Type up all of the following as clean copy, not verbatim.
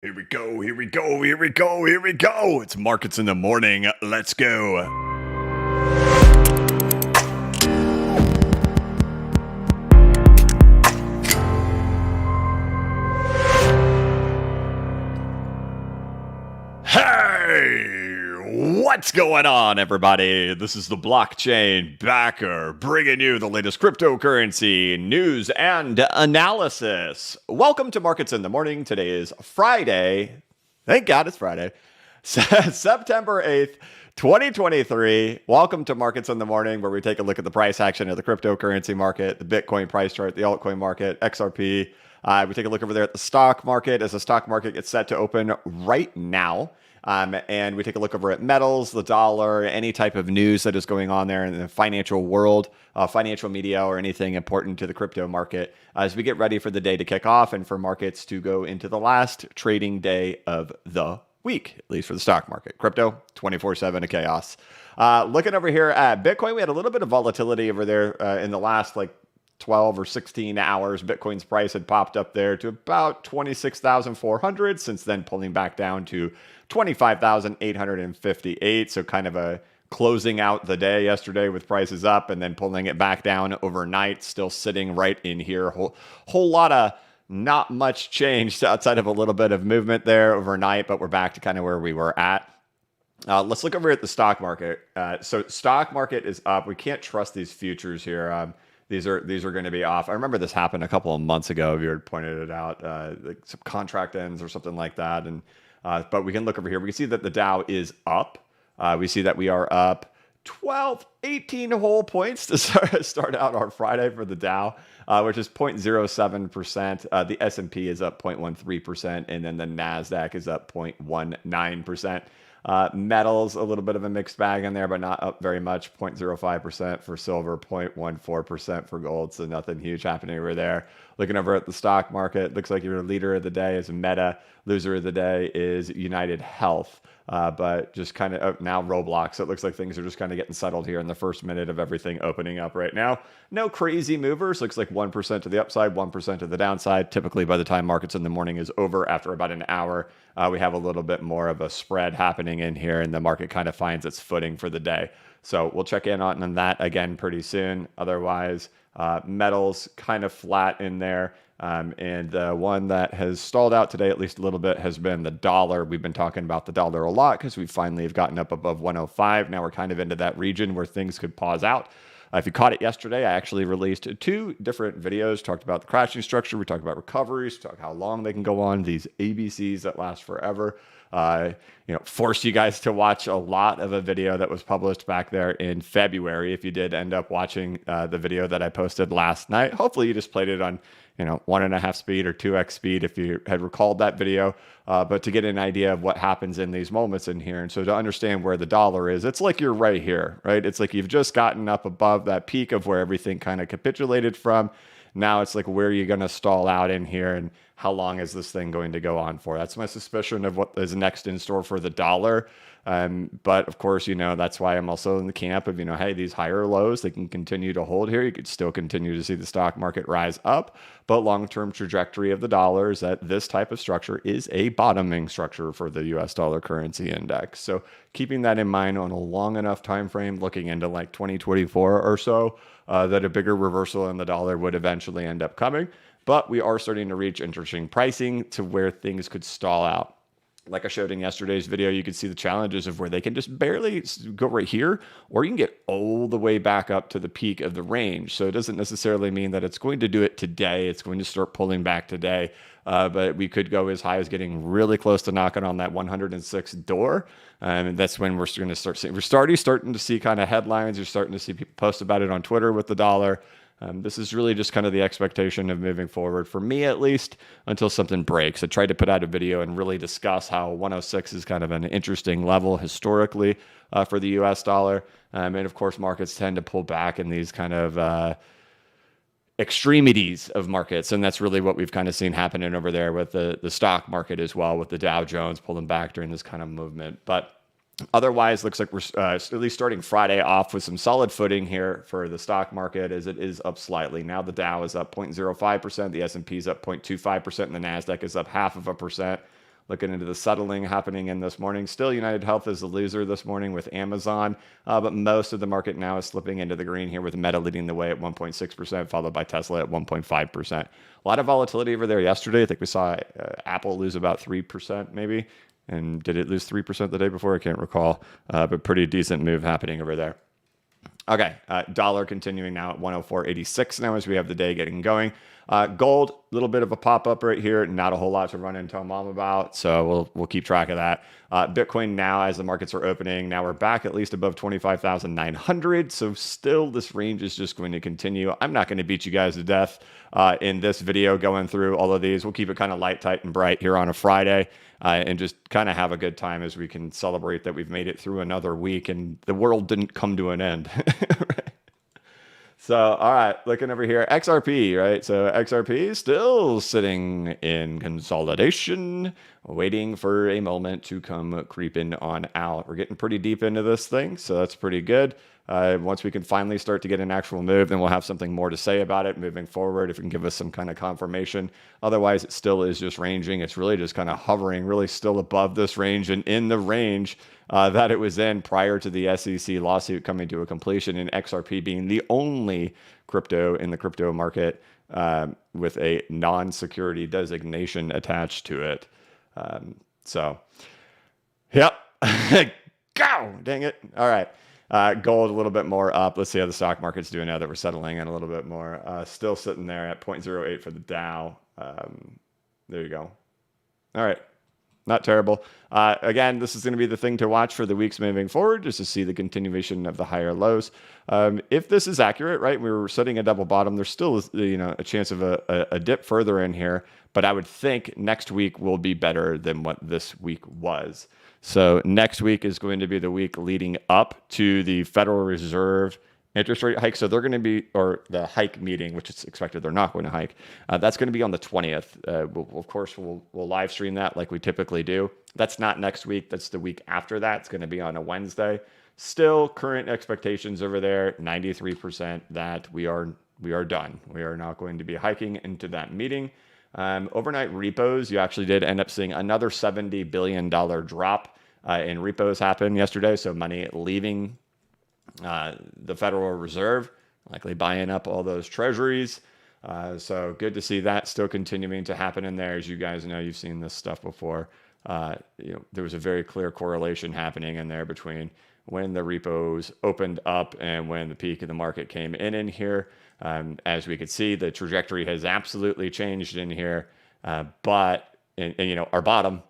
Here we go, here we go, here we go, here we go. It's markets in the morning. Let's go. Hey, what's going on, everybody? This is the blockchain backer bringing you the latest cryptocurrency news and analysis. Welcome to Markets in the Morning. Today is Friday. Thank God it's Friday, September 8th. 2023. Welcome to Markets in the Morning, where we take a look at the price action of the cryptocurrency market, the Bitcoin price chart, the altcoin market, XRP. We take a look over there at the stock market as the stock market gets set to open right now. And we take a look over at metals, the dollar, any type of news that is going on there in the financial world, financial media, or anything important to the crypto market as we get ready for the day to kick off and for markets to go into the last trading day of the week, at least for the stock market. Crypto, 24/7 of chaos. Looking over here at Bitcoin, we had a little bit of volatility over there in the last 12 or 16 hours. Bitcoin's price had popped up there to about 26,400, since then pulling back down to 25,858. So kind of a closing out the day yesterday with prices up and then pulling it back down overnight, still sitting right in here. Whole lot of not much changed outside of a little bit of movement there overnight, but we're back to kind of where we were at. Let's look over at the stock market. So stock market is up. We can't trust these futures here. These are going to be off. I remember this happened a couple of months ago. If you had pointed it out, like some contract ends or something like that. And but we can look over here. We can see that the Dow is up. We see that we are up 18 whole points to start out our Friday for the Dow, which is 0.07%. The S&P is up 0.13%, and then the NASDAQ is up 0.19%. Metals, a little bit of a mixed bag in there, but not up very much. 0.05% for silver, 0.14% for gold. So nothing huge happening over there. Looking over at the stock market, looks like your leader of the day is Meta. Loser of the day is United Health. But just kind of now Roblox. So it looks like things are just kind of getting settled here in the first minute of everything opening up right now. No crazy movers. Looks like 1% to the upside, 1% to the downside. Typically, by the time markets in the morning is over, after about an hour, we have a little bit more of a spread happening in here, and the market kind of finds its footing for the day. So we'll check in on that again pretty soon. Otherwise, metals kind of flat in there. And the one that has stalled out today, at least a little bit, has been the dollar. We've been talking about the dollar a lot because we finally have gotten up above 105. Now we're kind of into that region where things could pause out. If you caught it yesterday, I actually released 2 different videos, talked about the crashing structure. We talked about recoveries, talked how long they can go on, these ABCs that last forever. Forced you guys to watch a lot of a video that was published back there in February. If you did end up watching the video that I posted last night, hopefully you just played it on 1.5 speed or 2x speed if you had recalled that video, but to get an idea of what happens in these moments in here. And so to understand where the dollar is, it's like you're right here, right? It's like you've just gotten up above that peak of where everything kind of capitulated from. Now it's like, where are you going to stall out in here, and how long is this thing going to go on for? That's my suspicion of what is next in store for the dollar. But of course, that's why I'm also in the camp of, hey, these higher lows, they can continue to hold here. You could still continue to see the stock market rise up, but long-term trajectory of the dollar is that this type of structure is a bottoming structure for the US dollar currency index. So keeping that in mind on a long enough time frame, looking into like 2024 or so, that a bigger reversal in the dollar would eventually end up coming. But we are starting to reach interesting pricing to where things could stall out. Like I showed in yesterday's video, you can see the challenges of where they can just barely go right here, or you can get all the way back up to the peak of the range. So it doesn't necessarily mean that it's going to do it today. It's going to start pulling back today. But we could go as high as getting really close to knocking on that 106 door. And that's when we're going to start seeing, we're starting to see kind of headlines. You're starting to see people post about it on Twitter with the dollar. This is really just kind of the expectation of moving forward, for me at least, until something breaks. I tried to put out a video and really discuss how 106 is kind of an interesting level historically for the US dollar. And of course, markets tend to pull back in these kind of extremities of markets. And that's really what we've kind of seen happening over there with the stock market as well, with the Dow Jones pulling back during this kind of movement. But otherwise, looks like we're at least starting Friday off with some solid footing here for the stock market, as it is up slightly. Now the Dow is up 0.05%, the S&P is up 0.25%, and the NASDAQ is up 0.5%. looking into the settling happening in this morning. Still, United Health is the loser this morning with Amazon, but most of the market now is slipping into the green here with Meta leading the way at 1.6%, followed by Tesla at 1.5%. A lot of volatility over there yesterday. I think we saw Apple lose about 3% maybe. And did it lose 3% the day before? I can't recall, but pretty decent move happening over there. Okay, dollar continuing now at 104.86 now as we have the day getting going. Gold, a little bit of a pop-up right here. Not a whole lot to run and tell mom about, so we'll keep track of that. Bitcoin now, as the markets are opening, now we're back at least above 25,900, so still this range is just going to continue. I'm not going to beat you guys to death in this video going through all of these. We'll keep it kind of light, tight, and bright here on a Friday and just kind of have a good time as we can celebrate that we've made it through another week and the world didn't come to an end. Right? So, all right, looking over here, XRP, right? So XRP is still sitting in consolidation, waiting for a moment to come creeping on out. We're getting pretty deep into this thing, so that's pretty good. Once we can finally start to get an actual move, then we'll have something more to say about it moving forward if it can give us some kind of confirmation. Otherwise, it still is just ranging. It's really just kind of hovering, really still above this range and in the range that it was in prior to the SEC lawsuit coming to a completion, and XRP being the only crypto in the crypto market with a non-security designation attached to it. Yep. Go! Dang it. All right. Gold a little bit more up. Let's see how the stock market's doing now that we're settling in a little bit more. Still sitting there at 0.08 for the Dow. There you go. All right. Not terrible. Again, this is going to be the thing to watch for the weeks moving forward, just to see the continuation of the higher lows. If this is accurate, right, we were setting a double bottom. There's still, a chance of a dip further in here, but I would think next week will be better than what this week was. So next week is going to be the week leading up to the Federal Reserve interest rate hike. So they're going to be, or the hike meeting, which is expected they're not going to hike. That's going to be on the 20th. Of course, we'll live stream that like we typically do. That's not next week. That's the week after that. It's going to be on a Wednesday. Still, current expectations over there, 93% that we are done. We are not going to be hiking into that meeting. Overnight repos, you actually did end up seeing another $70 billion drop in repos happen yesterday. So money leaving the Federal Reserve, likely buying up all those treasuries. So good to see that still continuing to happen in there. As you guys know, you've seen this stuff before. There was a very clear correlation happening in there between when the repos opened up and when the peak of the market came in here. As we could see, the trajectory has absolutely changed in here, but our bottom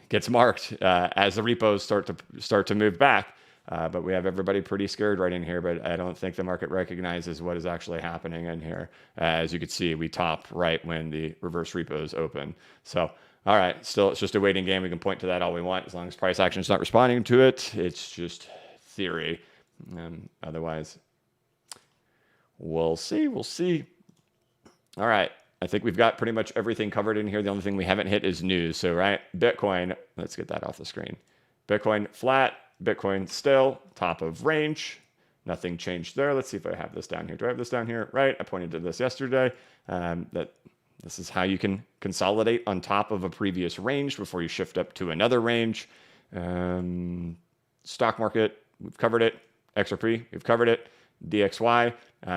gets marked as the repos start to move back. But we have everybody pretty scared right in here, but I don't think the market recognizes what is actually happening in here. As you can see, we top right when the reverse repos open. So, all right, still, it's just a waiting game. We can point to that all we want. As long as price action is not responding to it, it's just theory. Otherwise, we'll see. All right. I think we've got pretty much everything covered in here. The only thing we haven't hit is news. So, right, Bitcoin, let's get that off the screen. Bitcoin flat. Bitcoin still top of range. Nothing changed there. Let's see if I have this down here. Do I have this down here? Right. I pointed to this yesterday. That this is how you can consolidate on top of a previous range before you shift up to another range. Stock market, we've covered it. XRP, we've covered it. DXY,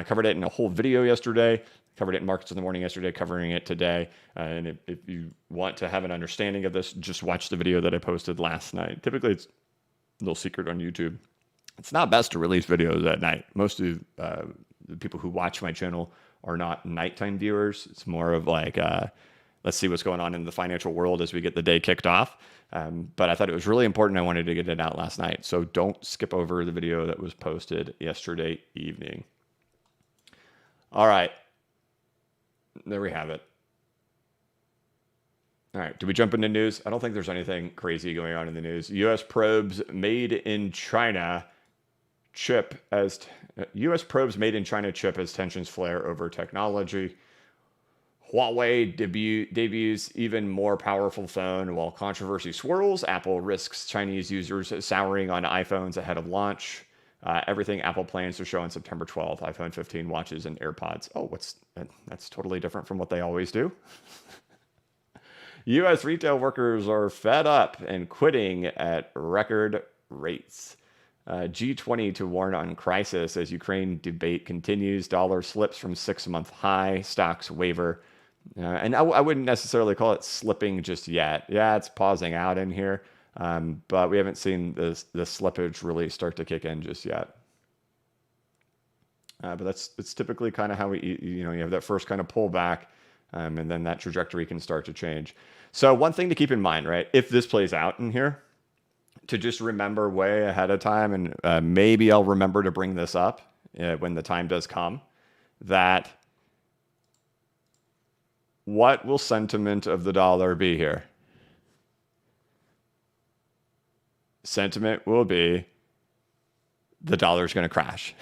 covered it in a whole video yesterday. Covered it in Markets in the Morning yesterday, covering it today. And if you want to have an understanding of this, just watch the video that I posted last night. Typically, it's a little secret on YouTube. It's not best to release videos at night. Most of the people who watch my channel are not nighttime viewers. It's more of like, let's see what's going on in the financial world as we get the day kicked off. But I thought it was really important. I wanted to get it out last night. So don't skip over the video that was posted yesterday evening. All right. There we have it. All right. Do we jump into news? I don't think there's anything crazy going on in the news. U.S. probes made in China chip as U.S. probes made in China chip as tensions flare over technology. Huawei debuts even more powerful phone while controversy swirls. Apple risks Chinese users souring on iPhones ahead of launch. Everything Apple plans to show on September 12th. iPhone 15 watches and AirPods. Oh, that's totally different from what they always do. U.S. retail workers are fed up and quitting at record rates. G20 to warn on crisis as Ukraine debate continues. Dollar slips from 6-month high. Stocks waver. And I wouldn't necessarily call it slipping just yet. Yeah, it's pausing out in here. But we haven't seen the slippage really start to kick in just yet. But it's typically kind of how you have that first kind of pullback, and then that trajectory can start to change. So one thing to keep in mind, right? If this plays out in here, to just remember way ahead of time, and maybe I'll remember to bring this up when the time does come, that what will sentiment of the dollar be here? Sentiment will be the dollar is going to crash,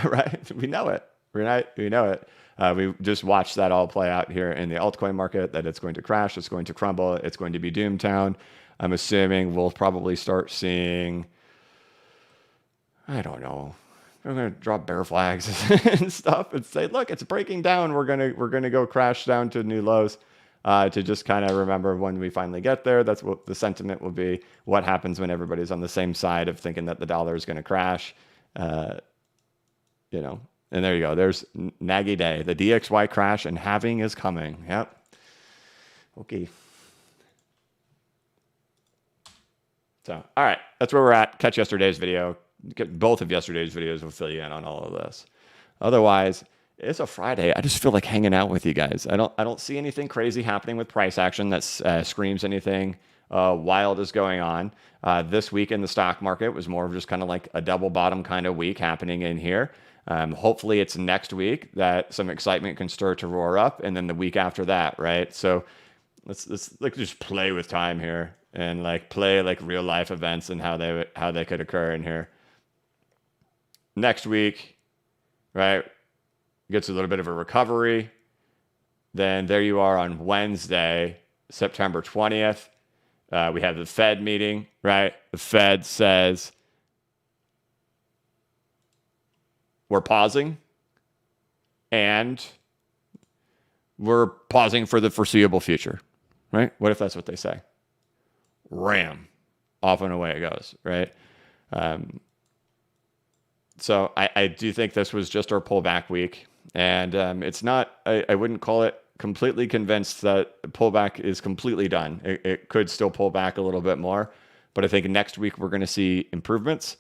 right? We know it. We know it. We just watched that all play out here in the altcoin market, that it's going to crash, it's going to crumble, it's going to be doomtown. I'm assuming we'll probably start seeing, I don't know, we're going to drop bear flags and stuff and say, look, it's breaking down. We're going to go crash down to new lows. To just kind of remember when we finally get there, that's what the sentiment will be. What happens when everybody's on the same side of thinking that the dollar is going to crash? And there you go. There's Nagy Day. The DXY crash and halving is coming. Yep. Okay. So, all right. That's where we're at. Catch yesterday's video. Both of yesterday's videos will fill you in on all of this. Otherwise, it's a Friday. I just feel like hanging out with you guys. I don't see anything crazy happening with price action that screams anything wild is going on. This week in the stock market was more of just kind of like a double bottom kind of week happening in here. Hopefully it's next week that some excitement can start to roar up, and then the week after that, right? So let's like just play with time here and like play like real life events and how they could occur in here. Next week, right? Gets a little bit of a recovery. Then there you are on Wednesday, September 20th. We have the Fed meeting, right? The Fed says we're pausing, and we're pausing for the foreseeable future, right? What if that's what they say? Ram, off and away it goes, right? So I do think this was just our pullback week. And it's not, I wouldn't call it completely convinced that pullback is completely done. It could still pull back a little bit more. But I think next week we're going to see improvements.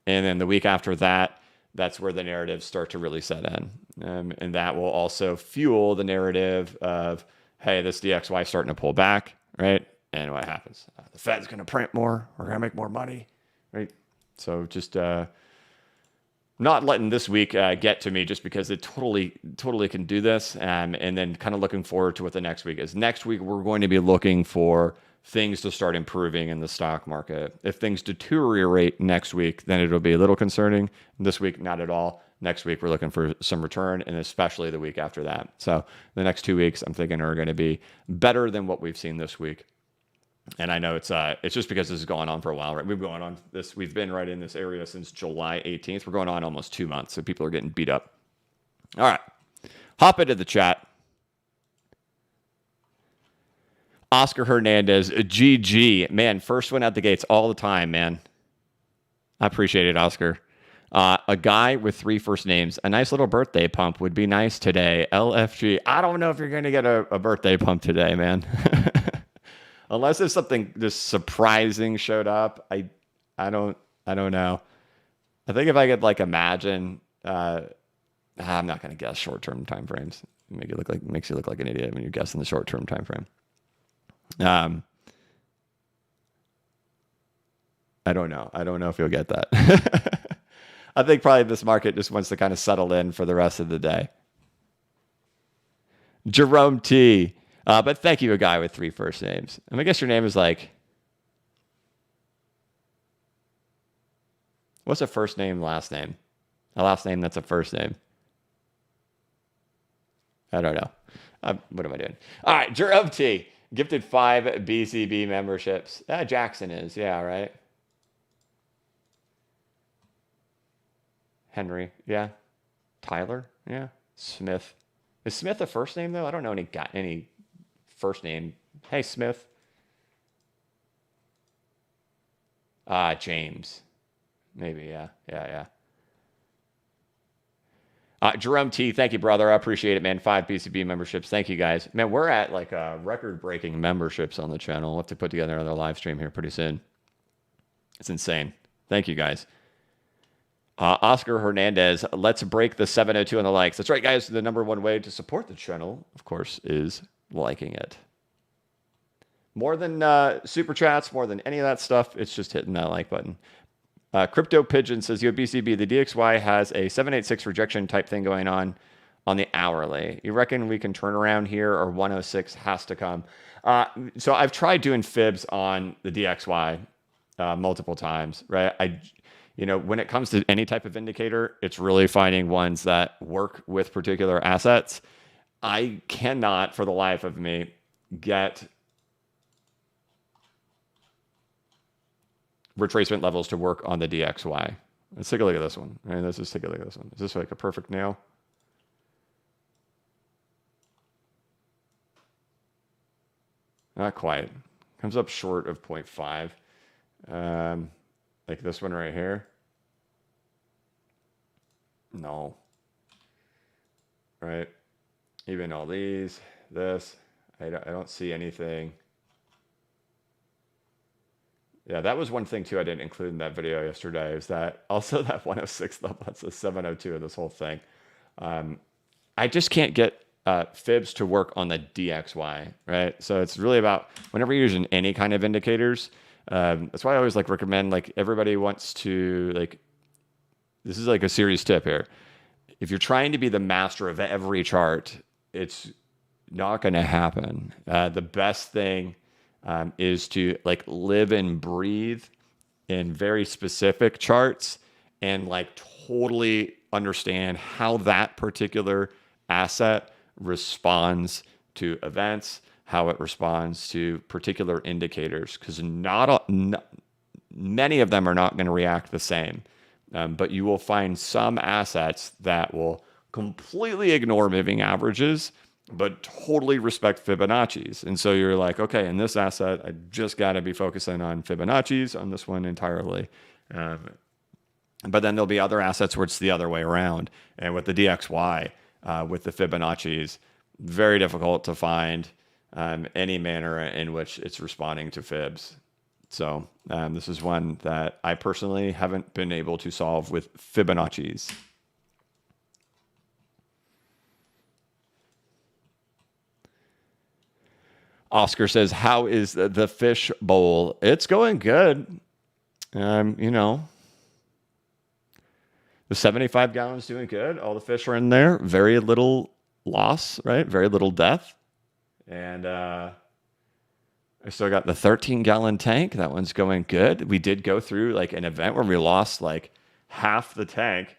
And then the week after that, that's where the narratives start to really set in. And that will also fuel the narrative of, hey, this DXY starting to pull back, right? And what happens? The Fed's going to print more. We're going to make more money, right? So just not letting this week get to me, just because it totally can do this. And then kind of looking forward to what the next week is. Next week, we're going to be looking for things to start improving in the stock market. If things deteriorate next week, then it'll be a little concerning. This week, not at all. Next week, we're looking for some return, and especially the week after that. So the next 2 weeks, I'm thinking, are going to be better than what we've seen this week. And I know it's just because this is going on for a while, right? We've been right in this area since July 18th. We're going on almost 2 months, so people are getting beat up. All right. Hop into the chat. Oscar Hernandez, GG. Man, first one out the gates all the time, man. I appreciate it, Oscar. A guy with 3 first names. A nice little birthday pump would be nice today. LFG. I don't know if you're going to get a birthday pump today, man. Unless if something just surprising showed up, I don't know. I think if I could like imagine, I'm not going to guess short-term time frames. Makes you look like an idiot when you're guessing the short-term time frame. I don't know. I don't know if you'll get that. I think probably this market just wants to kind of settle in for the rest of the day. Jerome T. But thank you, a guy with 3 first names. I guess your name is like, what's a first name, last name? A last name that's a first name. I don't know. What am I doing? All right, Jerome T. Gifted 5 BCB memberships. Jackson is, yeah, right? Henry, yeah. Tyler, yeah. Smith. Is Smith a first name, though? I don't know any first name Hey, Smith. James. Maybe, yeah. Jerome T, thank you, brother. I appreciate it, man. 5 BCB memberships. Thank you, guys. Man, we're at like record-breaking memberships on the channel. We'll have to put together another live stream here pretty soon. It's insane. Thank you, guys. Oscar Hernandez, let's break the 702 on the likes. That's right, guys. The number one way to support the channel, of course, is liking it. More than super chats, more than any of that stuff, it's just hitting that like button. Crypto Pigeon says, yo, BCB, the DXY has a 786 rejection type thing going on the hourly. You reckon we can turn around here, or 106 has to come? So I've tried doing fibs on the DXY multiple times, right? When it comes to any type of indicator, it's really finding ones that work with particular assets. I cannot, for the life of me, get retracement levels to work on the DXY. Let's take a look at this one. All right, let's just take a look at this one. Is this like a perfect nail? Not quite. Comes up short of 0.5. Like this one right here. No. Right. Even all these, this, I don't see anything. Yeah, that was one thing too I didn't include in that video yesterday, is that also that 106 level, that's a 702 of this whole thing. I just can't get fibs to work on the DXY, right? So it's really about whenever you're using any kind of indicators, that's why I always recommend, everybody wants to, this is a serious tip here. If you're trying to be the master of every chart, it's not going to happen. The best thing is to live and breathe in very specific charts and totally understand how that particular asset responds to events, how it responds to particular indicators, because many of them are not going to react the same. But you will find some assets that will completely ignore moving averages, but totally respect Fibonacci's. And so you're like, okay, in this asset, I just got to be focusing on Fibonacci's on this one entirely. But then there'll be other assets where it's the other way around. And with the DXY, with the Fibonacci's, very difficult to find any manner in which it's responding to fibs. So this is one that I personally haven't been able to solve with Fibonacci's. Oscar says, how is the fish bowl? It's going good. The 75 gallons doing good. All the fish are in there. Very little loss, right? Very little death. And I still got the 13-gallon tank. That one's going good. We did go through an event where we lost half the tank.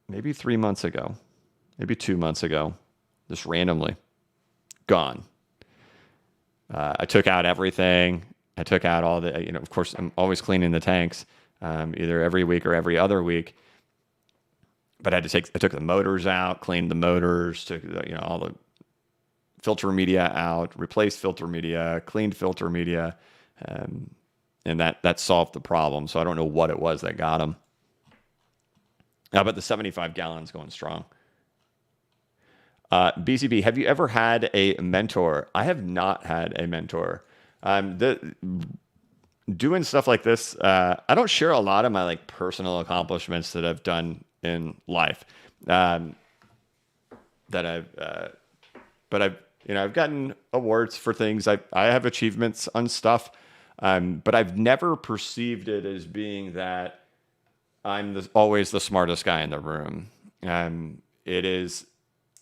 Maybe 3 months ago, maybe 2 months ago. Just randomly gone. I took out everything. I took out all the, of course, I'm always cleaning the tanks, either every week or every other week. But I took the motors out, cleaned the motors, took all the filter media out, replaced filter media, cleaned filter media, and that solved the problem. So I don't know what it was that got them. But the 75 gallons going strong. BCB, have you ever had a mentor? I have not had a mentor. Doing stuff like this, I don't share a lot of my personal accomplishments that I've done in life. But I've gotten awards for things. I have achievements on stuff, but I've never perceived it as being that I'm always the smartest guy in the room. It is.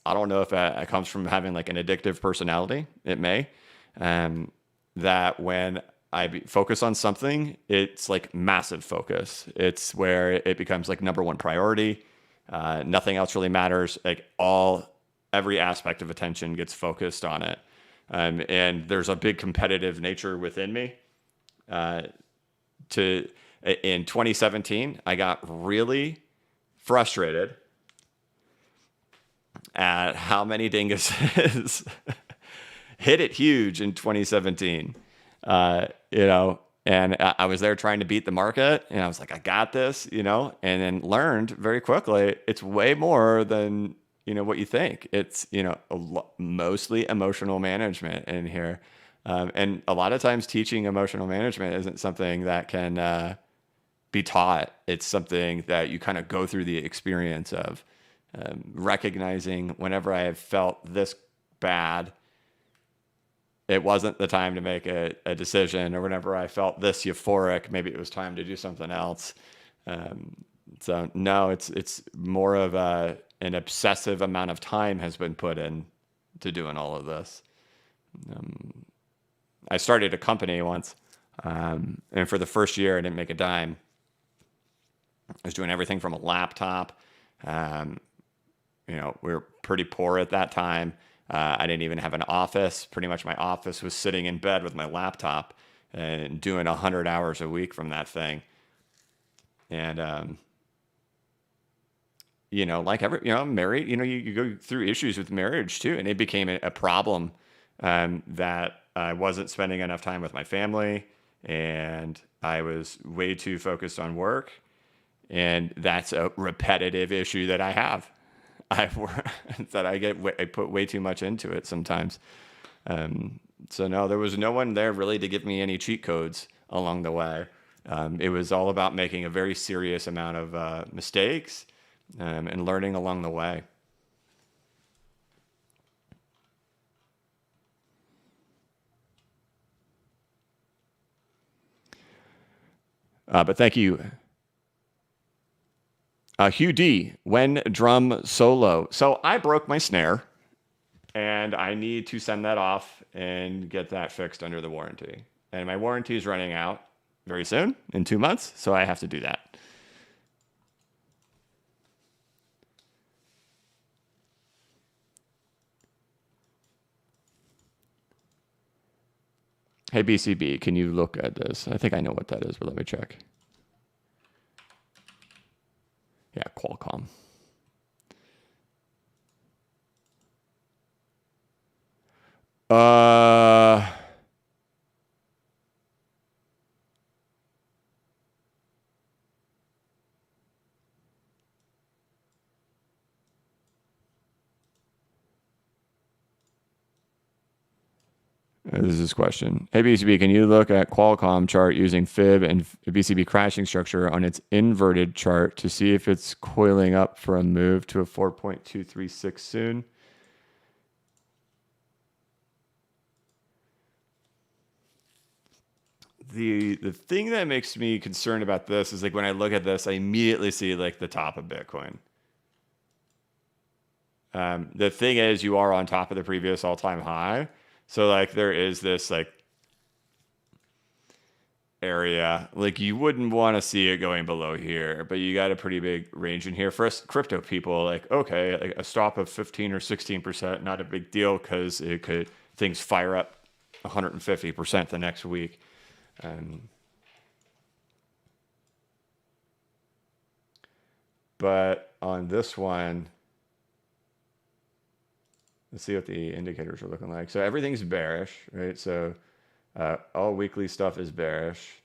I don't know if it comes from having an addictive personality. It may. That when I focus on something, it's massive focus. It's where it becomes number one priority. Nothing else really matters. Every aspect of attention gets focused on it. And there's a big competitive nature within me. In 2017, I got really frustrated at how many dinguses hit it huge in 2017. And I was there trying to beat the market, and I was like, I got this, and then learned very quickly it's way more than what you think. It's mostly emotional management in here, and a lot of times teaching emotional management isn't something that can be taught. It's something that you kind of go through the experience of recognizing whenever I have felt this bad, it wasn't the time to make a decision, or whenever I felt this euphoric, maybe it was time to do something else. So no, it's more of an obsessive amount of time has been put in to doing all of this. I started a company once, and for the first year, I didn't make a dime. I was doing everything from a laptop. We were pretty poor at that time. I didn't even have an office. Pretty much my office was sitting in bed with my laptop and doing 100 hours a week from that thing. And, like I'm married, you go through issues with marriage too. And it became a problem that I wasn't spending enough time with my family, and I was way too focused on work. And that's a repetitive issue that I have. I put way too much into it sometimes. So no, there was no one there really to give me any cheat codes along the way. It was all about making a very serious amount of mistakes and learning along the way. But thank you. Hugh D, when drum solo. So I broke my snare, and I need to send that off and get that fixed under the warranty. And my warranty is running out very soon, in 2 months, so I have to do that. Hey, BCB, can you look at this? I think I know what that is, but let me check. Yeah, Qualcomm. This is his question. Hey, BCB, can you look at Qualcomm chart using fib and BCB crashing structure on its inverted chart to see if it's coiling up for a move to a 4.236 soon? The thing that makes me concerned about this is like when I look at this, I immediately see like the top of Bitcoin. The thing is, you are on top of the previous all-time high. So like there is this like area, like you wouldn't want to see it going below here, but you got a pretty big range in here. For us crypto people, like, okay, like a stop of 15 or 16%, not a big deal, because things fire up 150% the next week. But on this one, let's see what the indicators are looking like. So everything's bearish, right? So all weekly stuff is bearish.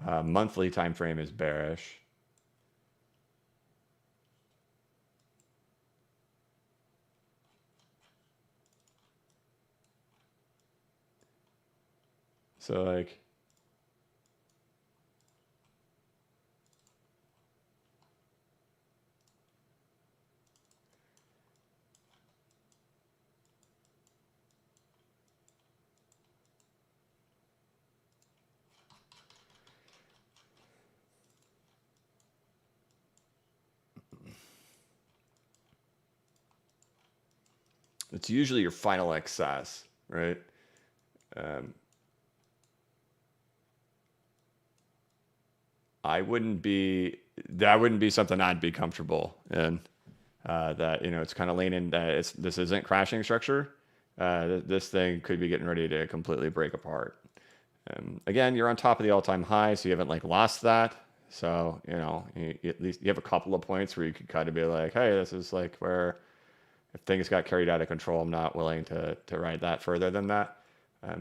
Monthly time frame is bearish. So like, it's usually your final excess, right? That wouldn't be something I'd be comfortable in. That it's kind of leaning that this isn't crashing structure. This thing could be getting ready to completely break apart. Again, you're on top of the all-time high, so you haven't like lost that. So, at least you have a couple of points where you could kind of be like, hey, this is like where if things got carried out of control, I'm not willing to ride that further than that.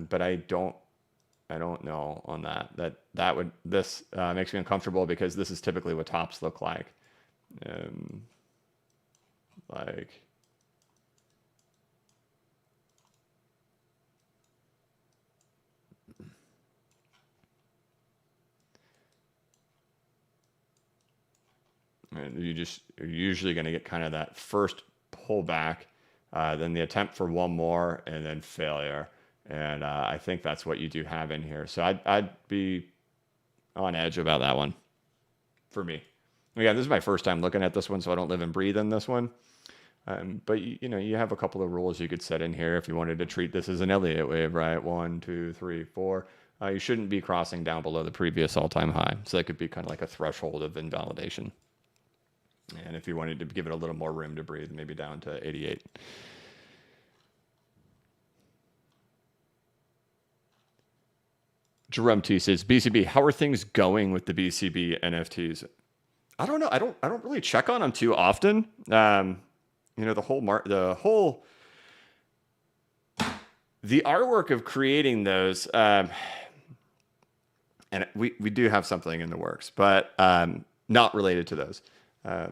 But I don't know on that. This makes me uncomfortable because this is typically what tops look like. Like, and you're usually going to get kind of that first pullback, then the attempt for one more, and then failure. And I think that's what you do have in here. So I'd be on edge about that one for me. Again, this is my first time looking at this one, so I don't live and breathe in this one. But you have a couple of rules you could set in here if you wanted to treat this as an Elliott wave, right? 1, 2, 3, 4. You shouldn't be crossing down below the previous all-time high. So that could be kind of like a threshold of invalidation. And if you wanted to give it a little more room to breathe, maybe down to 88. Jerome T says, BCB, how are things going with the BCB NFTs? I don't know. I don't really check on them too often. The artwork of creating those, and we do have something in the works, but not related to those. But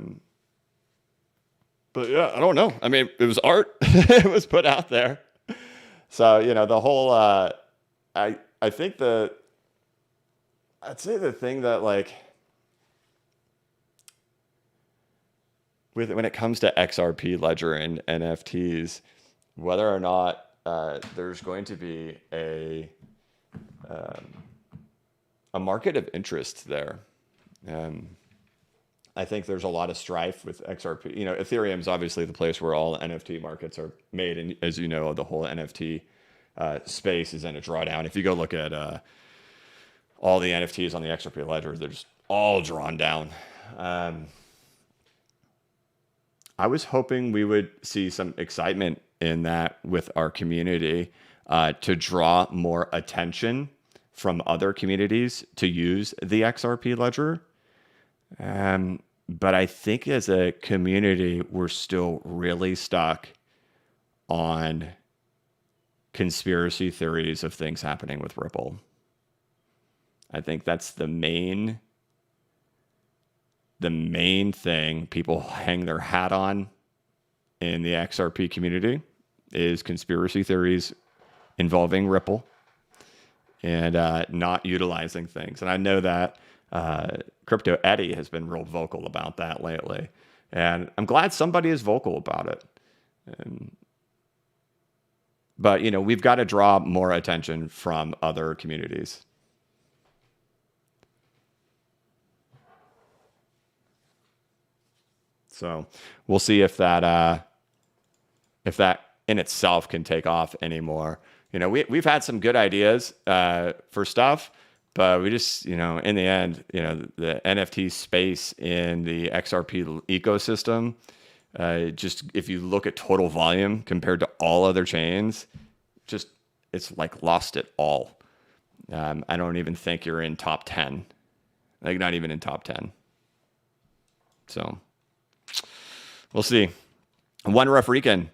yeah, I don't know. I mean, it was art. It was put out there. So, the whole, I think I'd say the thing that like, when it comes to XRP ledger and NFTs, whether or not there's going to be a market of interest there. I think there's a lot of strife with XRP. Ethereum's obviously the place where all NFT markets are made. And as you know, the whole NFT space is in a drawdown. If you go look at all the NFTs on the XRP ledger, they're just all drawn down. I was hoping we would see some excitement in that with our community to draw more attention from other communities to use the XRP ledger. But I think as a community, we're still really stuck on conspiracy theories of things happening with Ripple. I think that's the main thing people hang their hat on in the XRP community is conspiracy theories involving Ripple and not utilizing things. And I know that Crypto Eddie has been real vocal about that lately. And I'm glad somebody is vocal about it. But, we've got to draw more attention from other communities. So we'll see if that in itself can take off anymore. We've had some good ideas for stuff, but we just, in the end, the NFT space in the XRP ecosystem, just if you look at total volume compared to all other chains, just it's like lost it all. I don't even think you're in top 10, like not even in top 10. So we'll see. One Rough Rican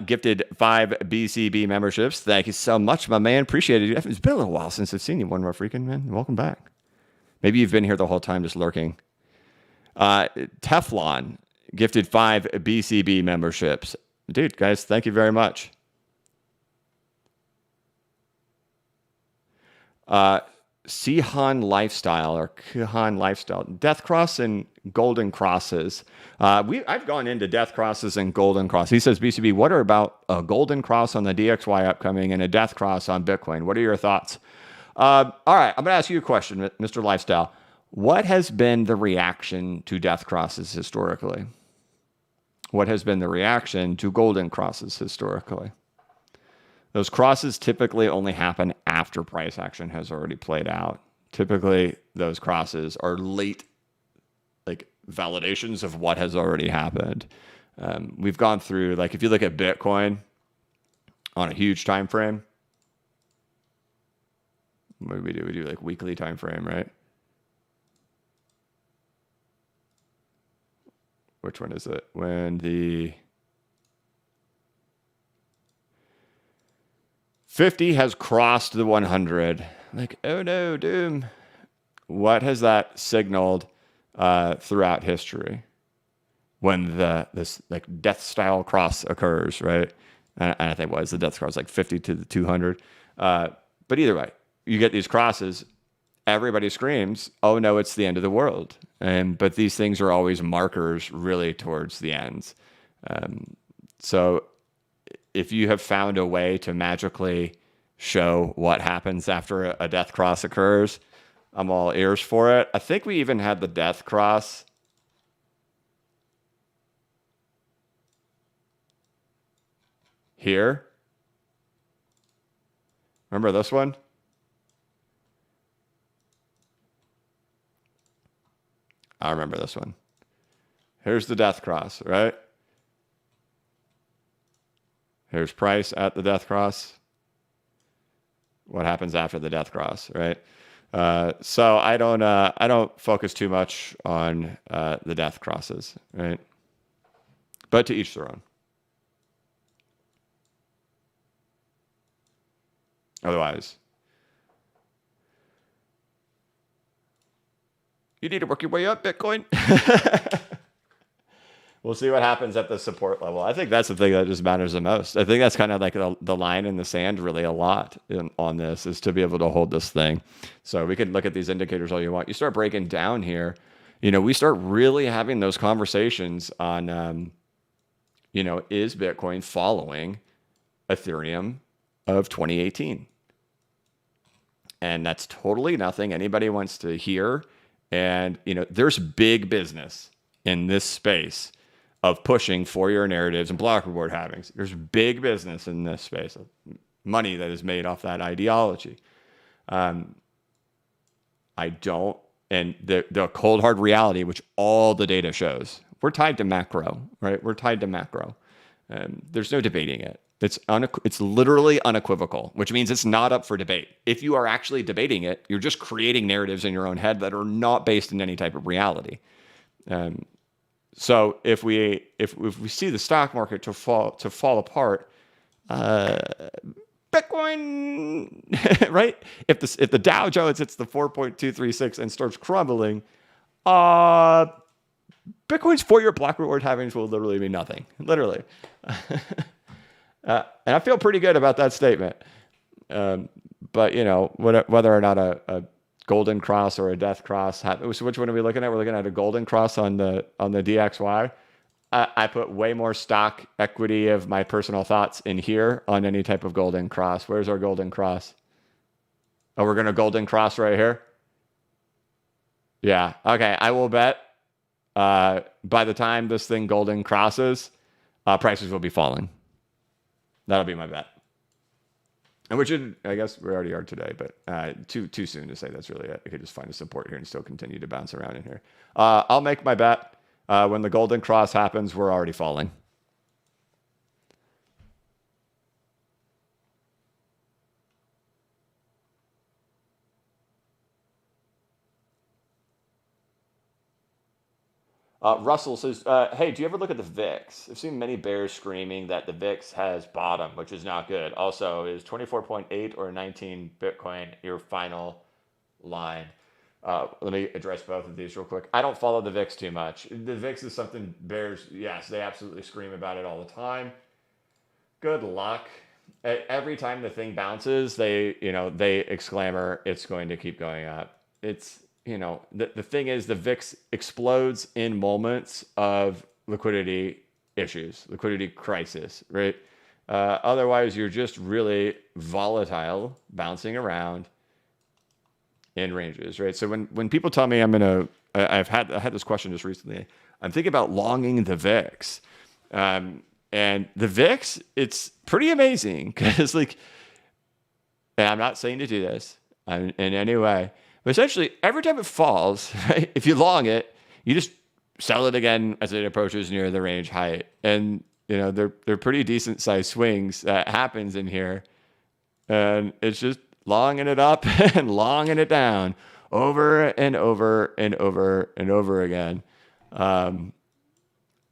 gifted 5 BCB memberships. Thank you so much, my man. Appreciate it. It's been a little while since I've seen you, One Rough Rican, man. Welcome back. Maybe you've been here the whole time just lurking. Teflon gifted 5 BCB memberships. Dude, guys, thank you very much. Sihan Lifestyle or Kuhan Lifestyle, Death Cross and Golden Crosses. I've gone into Death Crosses and Golden Cross. He says, BCB, what are about a Golden Cross on the DXY upcoming and a Death Cross on Bitcoin? What are your thoughts? All right, I'm going to ask you a question, Mr. Lifestyle. What has been the reaction to Death Crosses historically? What has been the reaction to Golden Crosses historically? Those crosses typically only happen after price action has already played out. Typically, those crosses are late, like validations of what has already happened. We've gone through, like, if you look at Bitcoin on a huge time frame, what do? We do like weekly time frame, right? which one is it? When the 50 has crossed the 100. Like, oh no, doom. What has that signaled throughout history when this like death style cross occurs, right? And I think the death cross like 50 to the 200. But either way, you get these crosses. Everybody screams, "Oh no, it's the end of the world!" But these things are always markers, really, towards the ends. So, if you have found a way to magically show what happens after a death cross occurs, I'm all ears for it. I think we even had the death cross here. Remember this one? I remember this one. Here's the death cross, right? Here's price at the death cross. What happens after the death cross, right? So I don't focus too much on the death crosses, right? But to each their own. Otherwise, you need to work your way up, Bitcoin. We'll see what happens at the support level. I think that's the thing that just matters the most. I think that's kind of like the line in the sand really a lot on this, is to be able to hold this thing. So we can look at these indicators all you want. You start breaking down here, we start really having those conversations on, is Bitcoin following Ethereum of 2018? And that's totally nothing anybody wants to hear. And, there's big business in this space of pushing for your narratives and block reward halvings. There's big business in this space of money that is made off that ideology. I don't, and the cold hard reality, which all the data shows, we're tied to macro, right? We're tied to macro. There's no debating it. It's literally unequivocal, which means it's not up for debate. If you are actually debating it, you're just creating narratives in your own head that are not based in any type of reality. So if we see the stock market to fall apart, Bitcoin, right? If the Dow Jones hits the 4.236 and starts crumbling, Bitcoin's 4-year block reward halvings will literally mean nothing. Literally. And I feel pretty good about that statement. But, whether or not a golden cross or a death cross, so which one are we looking at? We're looking at a golden cross on the DXY. I put way more stock equity of my personal thoughts in here on any type of golden cross. Where's our golden cross? Oh, we're going to golden cross right here? Yeah. Okay. I will bet by the time this thing golden crosses, prices will be falling. That'll be my bet. And which I guess we already are today, but too soon to say that's really it. You could just find a support here and still continue to bounce around in here. I'll make my bet. When the golden cross happens, we're already falling. Russell says, hey, do you ever look at the VIX? I've seen many bears screaming that the VIX has bottom, which is not good. Also, is 24.8 or 19 Bitcoin your final line? Let me address both of these real quick. I don't follow the VIX too much. The VIX is something bears, yes, they absolutely scream about it all the time. Good luck. Every time the thing bounces, they exclaim, it's going to keep going up. It's, the thing is, the VIX explodes in moments of liquidity issues, liquidity crisis, right? Otherwise, you're just really volatile, bouncing around in ranges, right? So when people tell me I had this question just recently. I'm thinking about longing the VIX, and the VIX, it's pretty amazing because and I'm not saying to do this in any way. But essentially, every time it falls, right, if you long it, you just sell it again as it approaches near the range height. And, they're pretty decent sized swings that happens in here. And it's just longing it up and longing it down over and over and over and over again.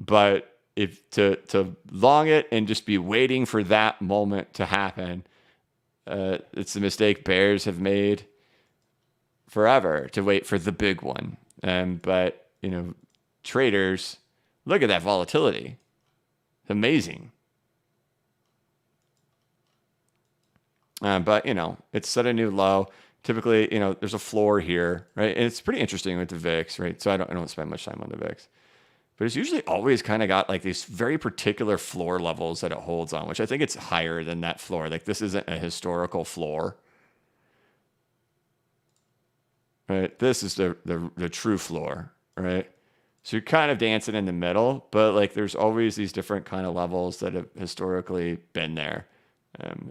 But if to long it and just be waiting for that moment to happen, it's the mistake bears have made forever, to wait for the big one. But traders, look at that volatility. It's amazing. But it's set a new low. Typically, there's a floor here, right? And it's pretty interesting with the VIX, right? So I don't spend much time on the VIX, but it's usually always kind of got like these very particular floor levels that it holds on, which I think it's higher than that floor. Like this isn't a historical floor, right? This is the true floor, right? So you're kind of dancing in the middle, but like there's always these different kind of levels that have historically been there.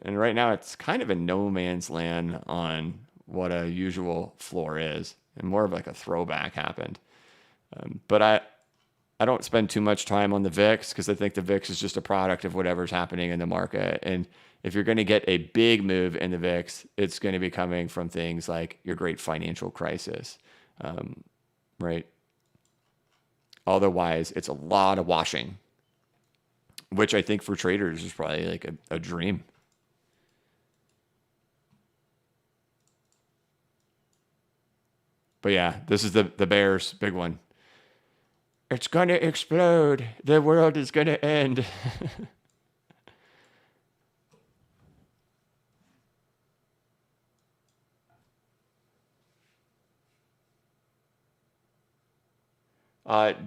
And right now it's kind of a no man's land on what a usual floor is, and more of like a throwback happened. But I don't spend too much time on the VIX because I think the VIX is just a product of whatever's happening in the market. And if you're going to get a big move in the VIX, it's going to be coming from things like your great financial crisis, right? Otherwise, it's a lot of washing, which I think for traders is probably like a dream. But yeah, this is the bears big one. It's going to explode. The world is going to end.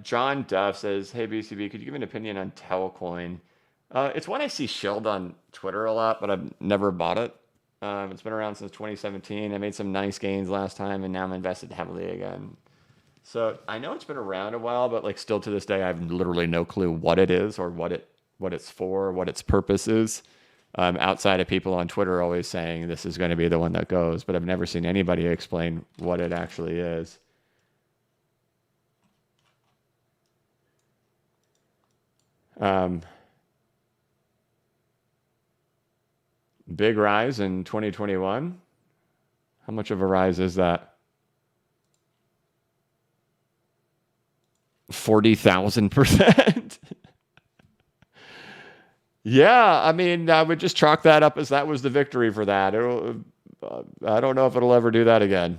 John Duff says, "Hey BCB, could you give an opinion on Telcoin?" It's one I see shelled on Twitter a lot, but I've never bought it. It's been around since 2017. I made some nice gains last time, and now I'm invested heavily again. So I know it's been around a while, but like still to this day, I have literally no clue what it is or what it's for, what its purpose is. Outside of people on Twitter always saying this is going to be the one that goes, but I've never seen anybody explain what it actually is. Big rise in 2021. How much of a rise is that? 40,000%. Yeah, I mean, I would just chalk that up as that was the victory for that. I don't know if it'll ever do that again.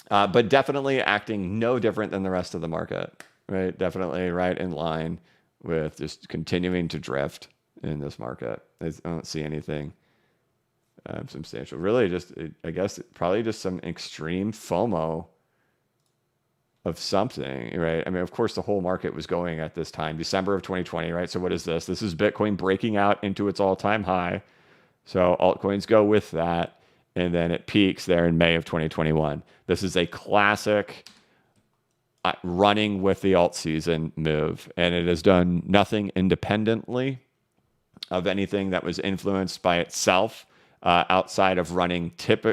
But definitely acting no different than the rest of the market, right? Definitely right in line with just continuing to drift in this market. I don't see anything substantial. Really, I guess probably just some extreme FOMO of something, right? I mean, of course, the whole market was going at this time, December of 2020, right? So what is this? This is Bitcoin breaking out into its all-time high. So altcoins go with that, and then it peaks there in May of 2021. This is a classic running with the alt season move, and it has done nothing independently of anything that was influenced by itself outside of running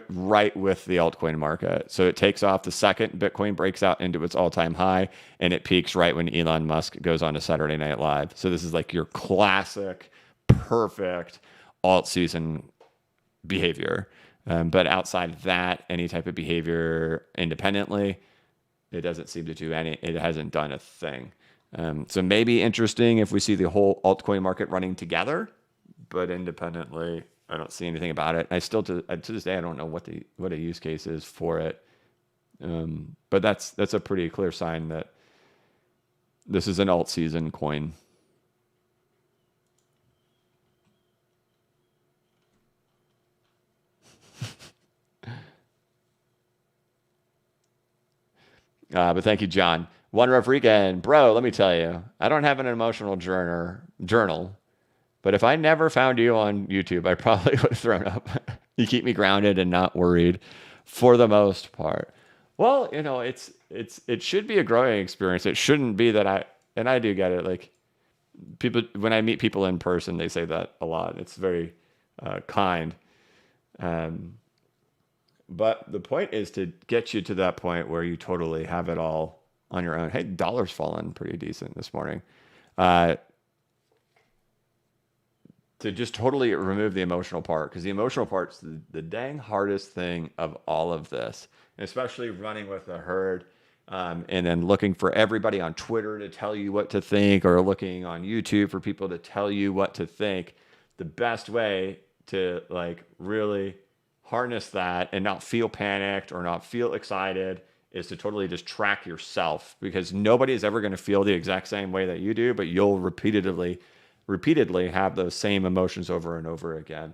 right with the altcoin market. So it takes off the second Bitcoin breaks out into its all-time high, and it peaks right when Elon Musk goes on to Saturday Night Live. So this is like your classic, perfect alt season behavior. But outside of that, any type of behavior independently, it doesn't seem to do any. It hasn't done a thing. So maybe interesting if we see the whole altcoin market running together, but independently, I don't see anything about it. I still to this day I don't know what a use case is for it. But that's a pretty clear sign that this is an alt season coin. But thank you, John. One Rev Weekend. Bro, let me tell you, I don't have an emotional journal, but if I never found you on YouTube, I probably would have thrown up. You keep me grounded and not worried for the most part. Well, it should be a growing experience. It shouldn't be that and I do get it. Like people, when I meet people in person, they say that a lot. It's very kind. But the point is to get you to that point where you totally have it all on your own. Hey, dollar's fallen pretty decent this morning. To just totally remove the emotional part, because the emotional part's the dang hardest thing of all of this, and especially running with a herd and then looking for everybody on Twitter to tell you what to think, or looking on YouTube for people to tell you what to think, the best way to like really harness that and not feel panicked or not feel excited is to totally just track yourself, because nobody is ever going to feel the exact same way that you do, but you'll repeatedly have those same emotions over and over again.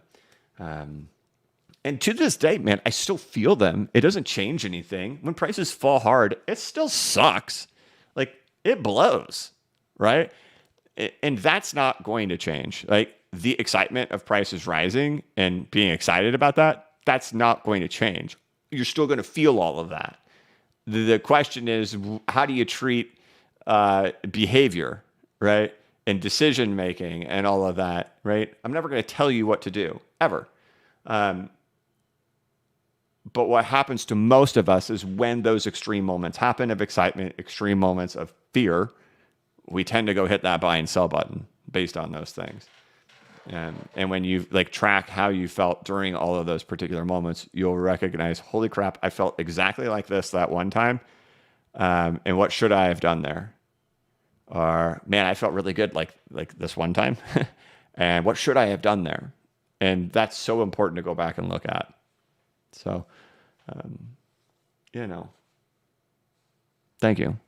And to this day, man, I still feel them. It doesn't change anything. When prices fall hard, it still sucks. Like, it blows, right? And that's not going to change. Like, the excitement of prices rising and being excited about that, that's not going to change. You're still going to feel all of that. The question is, how do you treat behavior, right? And decision making and all of that, right? I'm never going to tell you what to do, ever. But what happens to most of us is when those extreme moments happen of excitement, extreme moments of fear, we tend to go hit that buy and sell button based on those things. And when you like track how you felt during all of those particular moments, you'll recognize, holy crap, I felt exactly like this that one time. And what should I have done there? Or, man, I felt really good like this one time. And what should I have done there? And that's so important to go back and look at. So, thank you.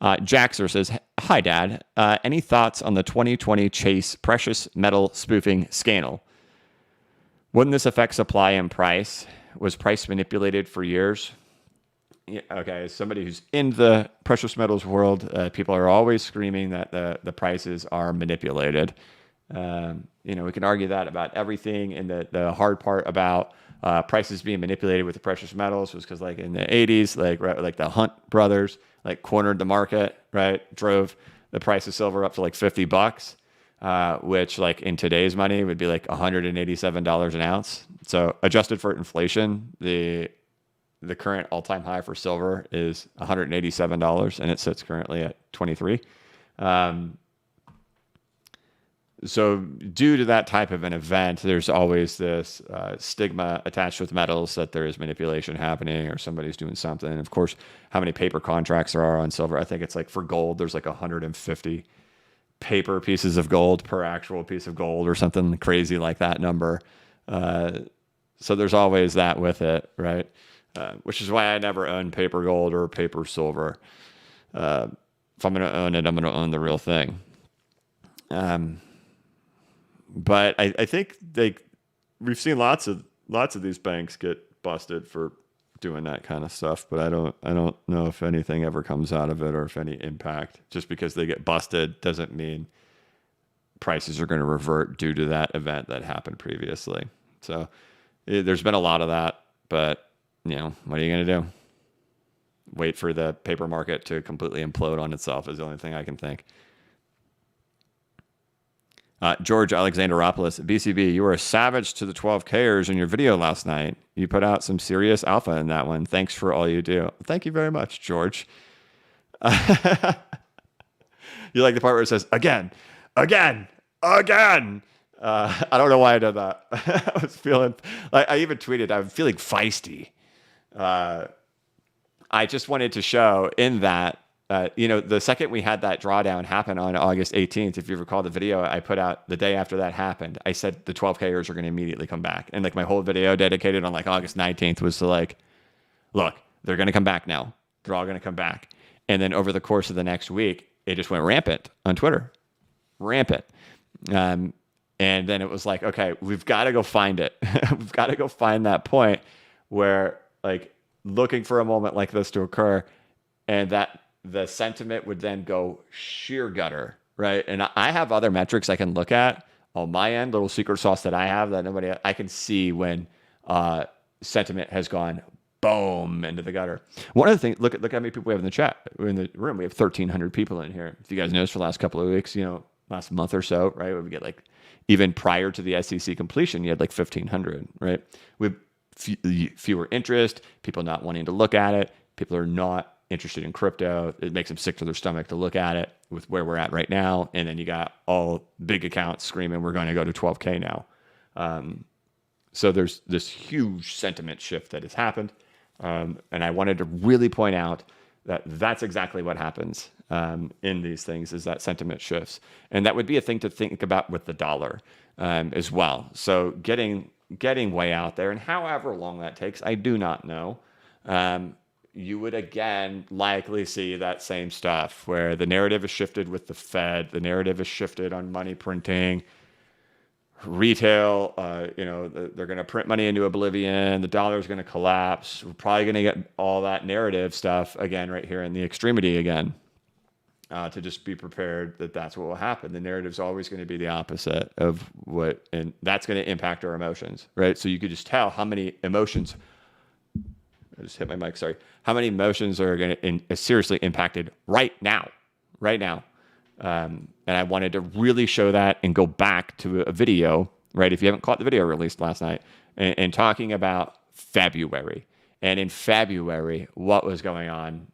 Jaxer says, hi, Dad. Any thoughts on the 2020 Chase precious metal spoofing scandal? Wouldn't this affect supply and price? Was price manipulated for years? Yeah, okay, as somebody who's in the precious metals world, people are always screaming that the prices are manipulated. We can argue that about everything. And the hard part about prices being manipulated with the precious metals was because, like, in the 80s, like the Hunt brothers like cornered the market, right? Drove the price of silver up to like $50, which like in today's money would be like $187 an ounce. So adjusted for inflation, the current all-time high for silver is $187, and it sits currently at 23. So due to that type of an event, there's always this stigma attached with metals that there is manipulation happening or somebody's doing something. And of course, how many paper contracts there are on silver? I think it's like for gold, there's like 150 paper pieces of gold per actual piece of gold or something crazy like that number. So there's always that with it, right? Which is why I never own paper gold or paper silver. If I'm going to own it, I'm going to own the real thing. But I think we've seen lots of these banks get busted for doing that kind of stuff, but I don't know if anything ever comes out of it or if any impact. Just because they get busted doesn't mean prices are going to revert due to that event that happened previously. So there's been a lot of that, but what are you going to do? Wait for the paper market to completely implode on itself is the only thing I can think. George Alexanderopoulos, BCB, you were a savage to the 12Kers in your video last night. You put out some serious alpha in that one. Thanks for all you do. Thank you very much, George. You like the part where it says, again. I don't know why I did that. I was feeling, I even tweeted, I'm feeling feisty. I just wanted to show in that, the second we had that drawdown happen on August 18th, if you recall the video I put out the day after that happened, I said the 12Kers are going to immediately come back. And like my whole video dedicated on like August 19th was to like, look, they're going to come back now. They're all going to come back. And then over the course of the next week, it just went rampant on Twitter. Rampant. And then it was like, okay, we've got to go find it. We've got to go find that point where like looking for a moment like this to occur, and that the sentiment would then go sheer gutter, right? And I have other metrics I can look at on my end, little secret sauce that I have that nobody, I can see when sentiment has gone boom into the gutter. One of the things, look how many people we have in the chat. We're in the room. We have 1,300 people in here. If you guys noticed for the last couple of weeks, last month or so, right? We get like, even prior to the SEC completion, you had like 1,500, right? We have fewer interest, people not wanting to look at it. People are not interested in crypto. It makes them sick to their stomach to look at it with where we're at right now. And then you got all big accounts screaming, we're going to go to 12K now. So there's this huge sentiment shift that has happened. And I wanted to really point out that that's exactly what happens in these things, is that sentiment shifts. And that would be a thing to think about with the dollar as well. So getting way out there, and however long that takes, I do not know. You would again likely see that same stuff where the narrative is shifted with the Fed, the narrative is shifted on money printing, retail, they're going to print money into oblivion. The dollar is going to collapse. We're probably going to get all that narrative stuff again right here in the extremity again, to just be prepared that that's what will happen. The narrative is always going to be the opposite of what, and that's going to impact our emotions, right? So you could just tell how many emotions. I just hit my mic. Sorry. How many emotions are going to seriously impacted right now? And I wanted to really show that and go back to a video, right? If you haven't caught the video released last night, and talking about February. And in February, what was going on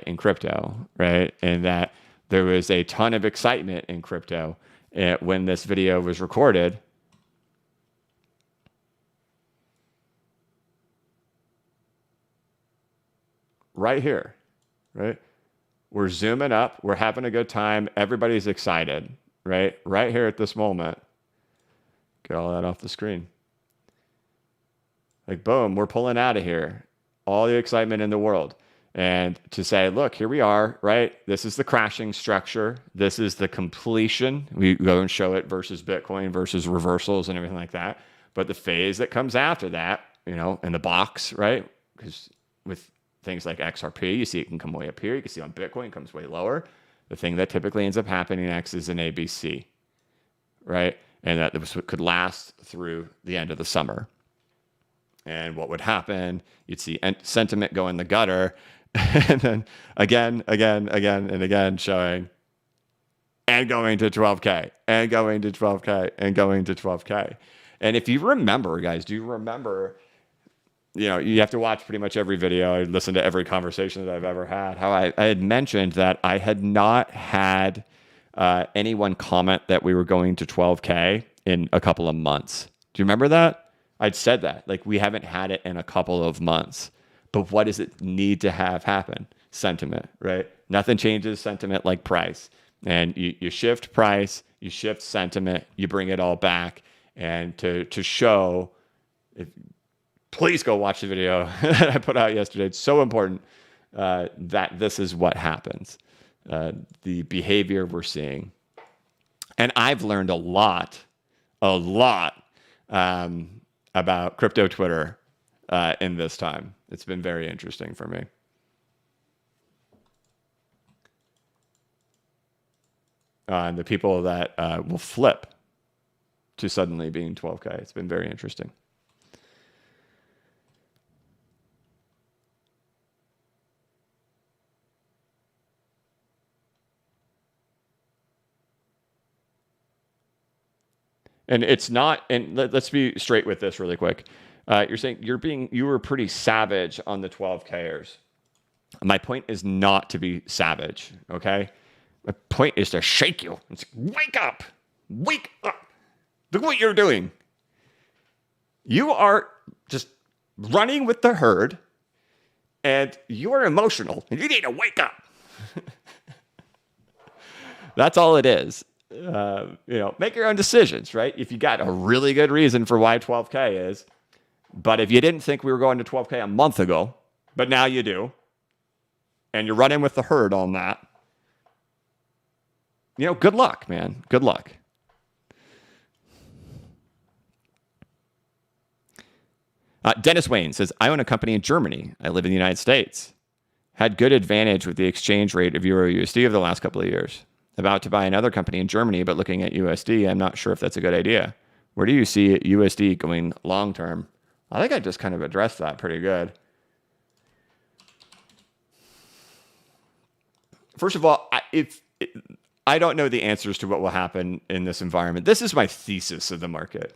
in crypto, right? And that there was a ton of excitement in crypto when this video was recorded. Right here, right? We're zooming up. We're having a good time. Everybody's excited, right? Right here at this moment. Get all that off the screen. Like, boom, we're pulling out of here. All the excitement in the world. And to say, look, here we are, right? This is the crashing structure. This is the completion. We go and show it versus Bitcoin versus reversals and everything like that. But the phase that comes after that, in the box, right? Because with things like XRP, you see it can come way up here. You can see on Bitcoin, it comes way lower. The thing that typically ends up happening next is an ABC, right? And that could last through the end of the summer. And what would happen, you'd see sentiment go in the gutter, and then again, and again showing, and going to 12K, and going to 12K, and going to 12K. And if you remember, guys, do you remember, you have to watch pretty much every video. I listened to every conversation that I've ever had. How I had mentioned that I had not had anyone comment that we were going to 12K in a couple of months. Do you remember that? I'd said that. Like, we haven't had it in a couple of months. But what does it need to have happen? Sentiment, right? Nothing changes sentiment like price. And you shift price, you shift sentiment, you bring it all back. And to show, please go watch the video that I put out yesterday. It's so important that this is what happens, the behavior we're seeing. And I've learned a lot about crypto Twitter in this time. It's been very interesting for me. And the people that will flip to suddenly being 12K. It's been very interesting. And it's not, and let's be straight with this really quick. You're saying you were pretty savage on the 12Kers. My point is not to be savage, okay? My point is to shake you. It's wake up. Look what you're doing. You are just running with the herd, and you are emotional, and you need to wake up. That's all it is. Make your own decisions, right? If you got a really good reason for why 12K is, but if you didn't think we were going to 12K a month ago, but now you do, and you're running with the herd on that, good luck, man. Good luck. Dennis Wayne says, I own a company in Germany. I live in the United States. Had good advantage with the exchange rate of Euro USD over the last couple of years. About to buy another company in Germany, but looking at USD, I'm not sure if that's a good idea. Where do you see USD going long term? I think I just kind of addressed that pretty good. First of all, I don't know the answers to what will happen in this environment. This is my thesis of the market,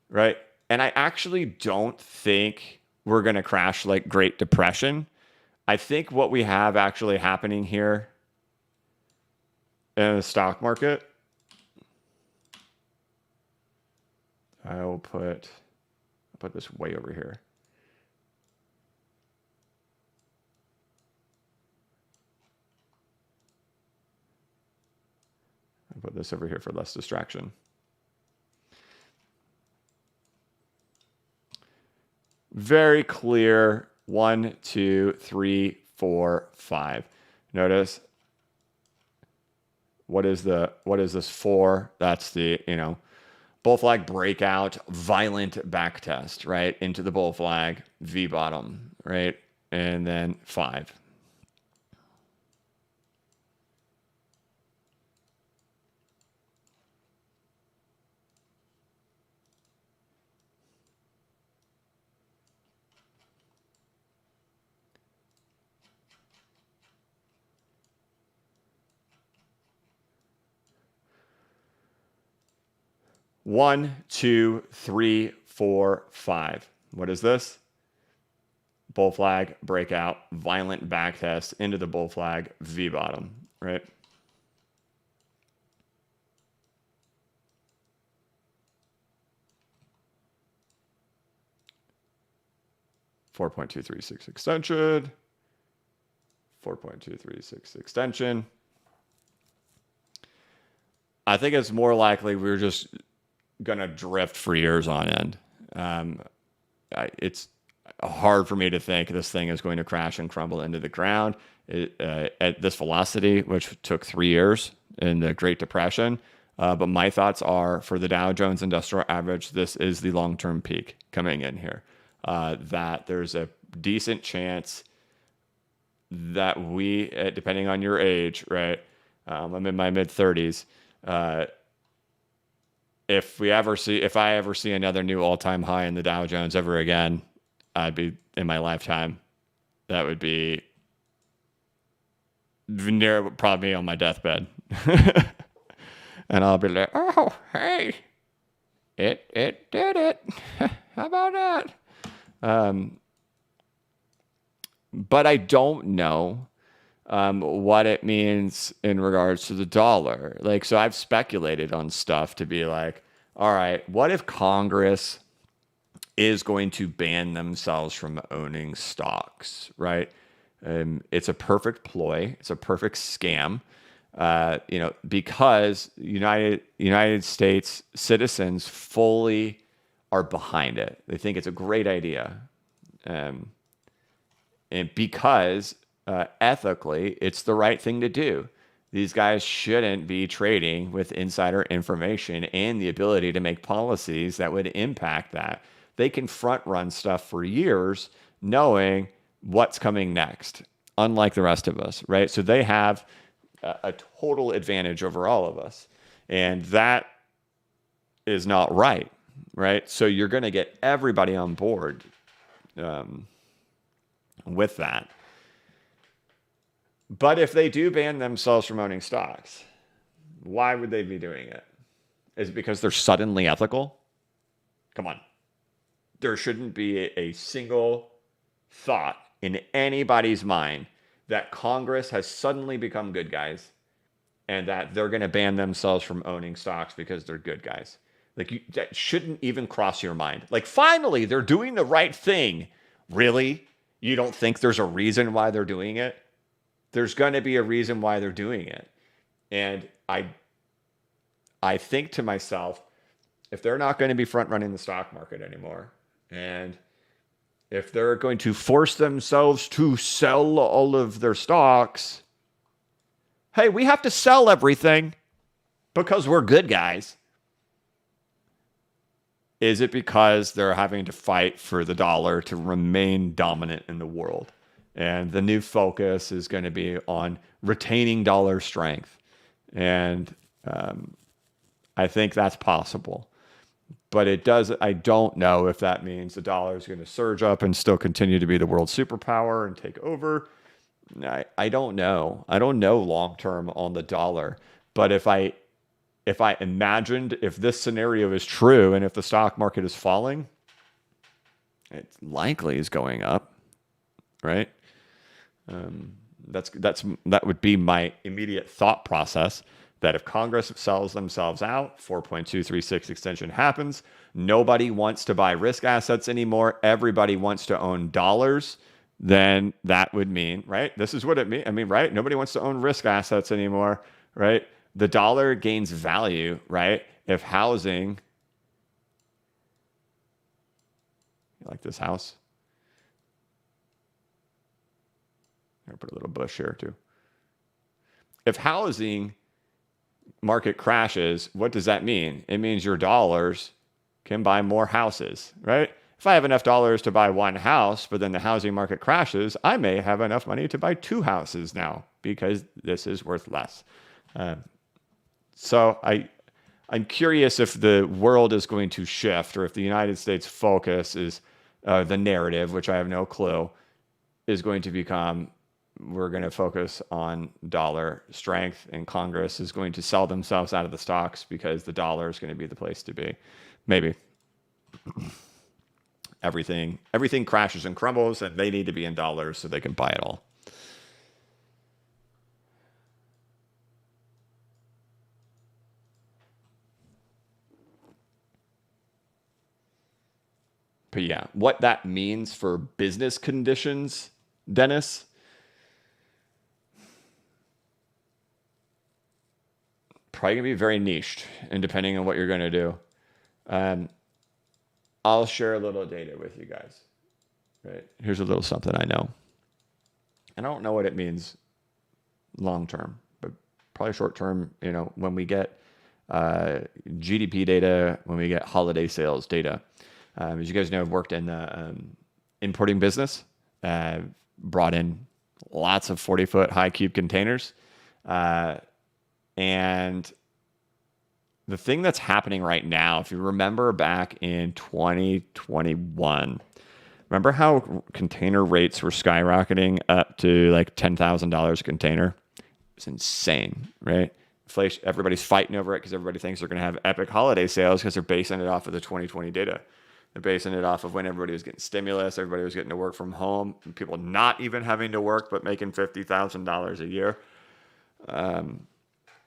right? And I actually don't think we're going to crash like Great Depression. I think what we have actually happening here in the stock market, I will put I'll put this way over here. I'll put this over here for less distraction. Very clear. 1, 2, 3, 4, 5. Notice what is this for? That's the, bull flag breakout, violent back test, right? Into the bull flag, V bottom, right? And then 5. One, 2, 3, 4, 5. What is this? Bull flag, breakout, violent back test into the bull flag, V bottom, right? .236 extension. 4.236 extension. I think it's more likely we're just going to drift for years on end. It's hard for me to think this thing is going to crash and crumble into the ground at this velocity, which took 3 years in the Great Depression. But my thoughts are, for the Dow Jones Industrial Average, this is the long-term peak coming in here. That there's a decent chance that we, depending on your age, right? I'm in my mid-30s. If I ever see another new all-time high in the Dow Jones ever again, I'd be, in my lifetime, that would be near probably on my deathbed. And I'll be like, oh, hey, it did it. How about that? But I don't know what it means in regards to the dollar. Like, so I've speculated on stuff to be like, all right, what if Congress is going to ban themselves from owning stocks, right? It's a perfect ploy. It's a perfect scam, because United States citizens fully are behind it. They think it's a great idea. And because ethically, it's the right thing to do. These guys shouldn't be trading with insider information and the ability to make policies that would impact that. They can front run stuff for years knowing what's coming next, unlike the rest of us, right? So they have a total advantage over all of us. And that is not right, right? So you're going to get everybody on board with that. But if they do ban themselves from owning stocks, why would they be doing it? Is it because they're suddenly ethical? Come on. There shouldn't be a single thought in anybody's mind that Congress has suddenly become good guys and that they're going to ban themselves from owning stocks because they're good guys. Like, that shouldn't even cross your mind. Like, finally, they're doing the right thing. Really? You don't think there's a reason why they're doing it? There's going to be a reason why they're doing it. And I think to myself, if they're not going to be front running the stock market anymore, and if they're going to force themselves to sell all of their stocks, hey, we have to sell everything because we're good guys. Is it because they're having to fight for the dollar to remain dominant in the world? And the new focus is going to be on retaining dollar strength. And I think that's possible. But I don't know if that means the dollar is going to surge up and still continue to be the world superpower and take over. I don't know. I don't know long term on the dollar. But if I imagined if this scenario is true and if the stock market is falling, it likely is going up, right? That would be my immediate thought process. that if Congress sells themselves out, 4.236 extension happens. Nobody wants to buy risk assets anymore. Everybody wants to own dollars. Then that would mean, right? This is what it means. I mean, right? Nobody wants to own risk assets anymore, right? The dollar gains value, right? If housing, like this house, I'm gonna put a little bush here too. If housing market crashes, what does that mean? It means your dollars can buy more houses, right? If I have enough dollars to buy one house, but then the housing market crashes, I may have enough money to buy two houses now because this is worth less. So I'm curious if the world is going to shift, or if the United States focus is the narrative, which I have no clue, is going to become, we're going to focus on dollar strength, and Congress is going to sell themselves out of the stocks because the dollar is going to be the place to be. Maybe. Everything crashes and crumbles, and they need to be in dollars so they can buy it all. But yeah, what that means for business conditions, Dennis, probably gonna be very niched, and depending on what you're gonna do. I'll share a little data with you guys. Right, here's a little something I know. I don't know what it means long term, but probably short term. You know, when we get GDP data, when we get holiday sales data. As you guys know, I've worked in the importing business, brought in lots of 40-foot high cube containers. And the thing that's happening right now, if you remember back in 2021, remember how container rates were skyrocketing up to like $10,000 a container? It's insane, right? Inflation, everybody's fighting over it because everybody thinks they're going to have epic holiday sales because they're basing it off of the 2020 data. They're basing it off of when everybody was getting stimulus, everybody was getting to work from home, and people not even having to work but making $50,000 a year.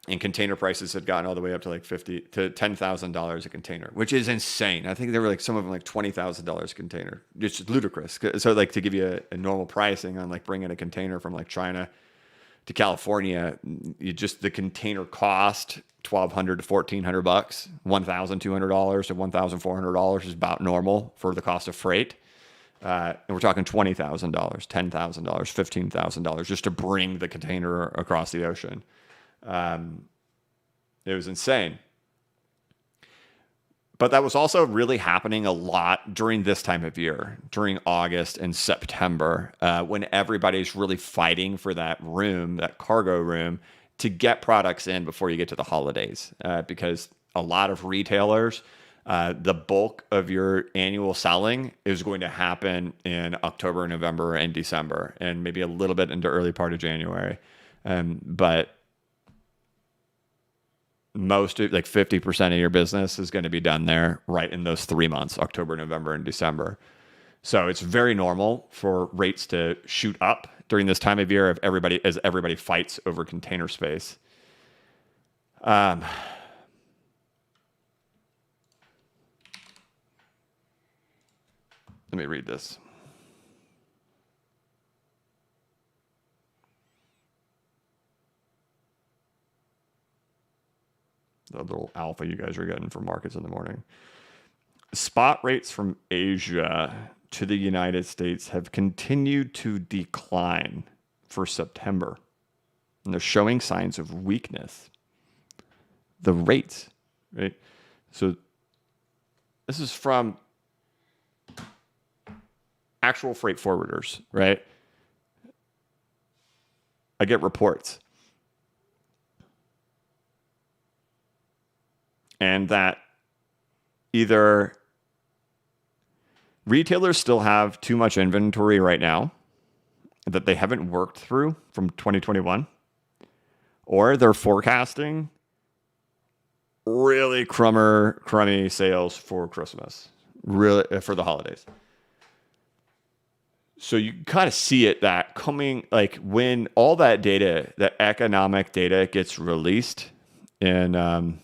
And container prices had gotten all the way up to like $50,000 to $10,000 a container, which is insane. I think they were like, some of them like $20,000 a container. It's just ludicrous. So like, to give you a normal pricing on like bringing a container from like China to California, the container cost $1,200 to $1,400, $1,200 to $1,400 is about normal for the cost of freight. And we're talking $20,000, $10,000, $15,000 just to bring the container across the ocean. It was insane. But that was also really happening a lot during this time of year, during August and September, when everybody's really fighting for that room, that cargo room, to get products in before you get to the holidays. Because a lot of retailers, the bulk of your annual selling is going to happen in October, November, and December, and maybe a little bit into early part of January. But most, like 50% of your business is going to be done there right in those 3 months, October, November, and December. So it's very normal for rates to shoot up during this time of year as everybody fights over container space. Let me read this. The little alpha you guys are getting from markets in the morning. Spot rates from Asia to the United States have continued to decline for September, and they're showing signs of weakness. The rates, right? So this is from actual freight forwarders, right? I get reports. And that either retailers still have too much inventory right now that they haven't worked through from 2021, or they're forecasting really crummy sales for Christmas, really for the holidays. So you kind of see it that coming, like when all that data, that economic data gets released in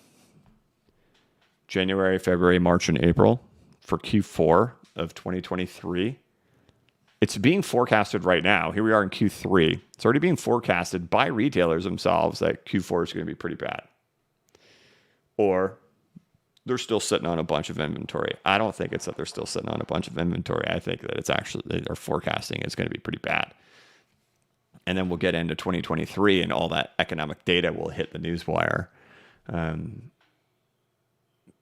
January, February, March, and April for Q4 of 2023. It's being forecasted right now. Here we are in Q3. It's already being forecasted by retailers themselves that Q4 is going to be pretty bad. Or they're still sitting on a bunch of inventory. I don't think it's that they're still sitting on a bunch of inventory. I think that it's actually they're forecasting it's going to be pretty bad. And then we'll get into 2023 and all that economic data will hit the newswire.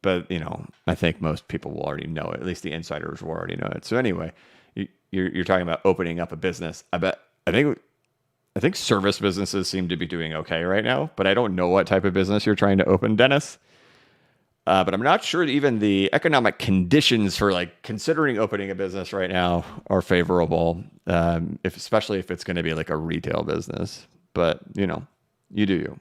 But, I think most people will already know it. At least the insiders will already know it. So anyway, you're talking about opening up a business. I think service businesses seem to be doing okay right now, but I don't know what type of business you're trying to open, Dennis. But I'm not sure even the economic conditions for considering opening a business right now are favorable, especially if it's going to be like a retail business. But, you do you.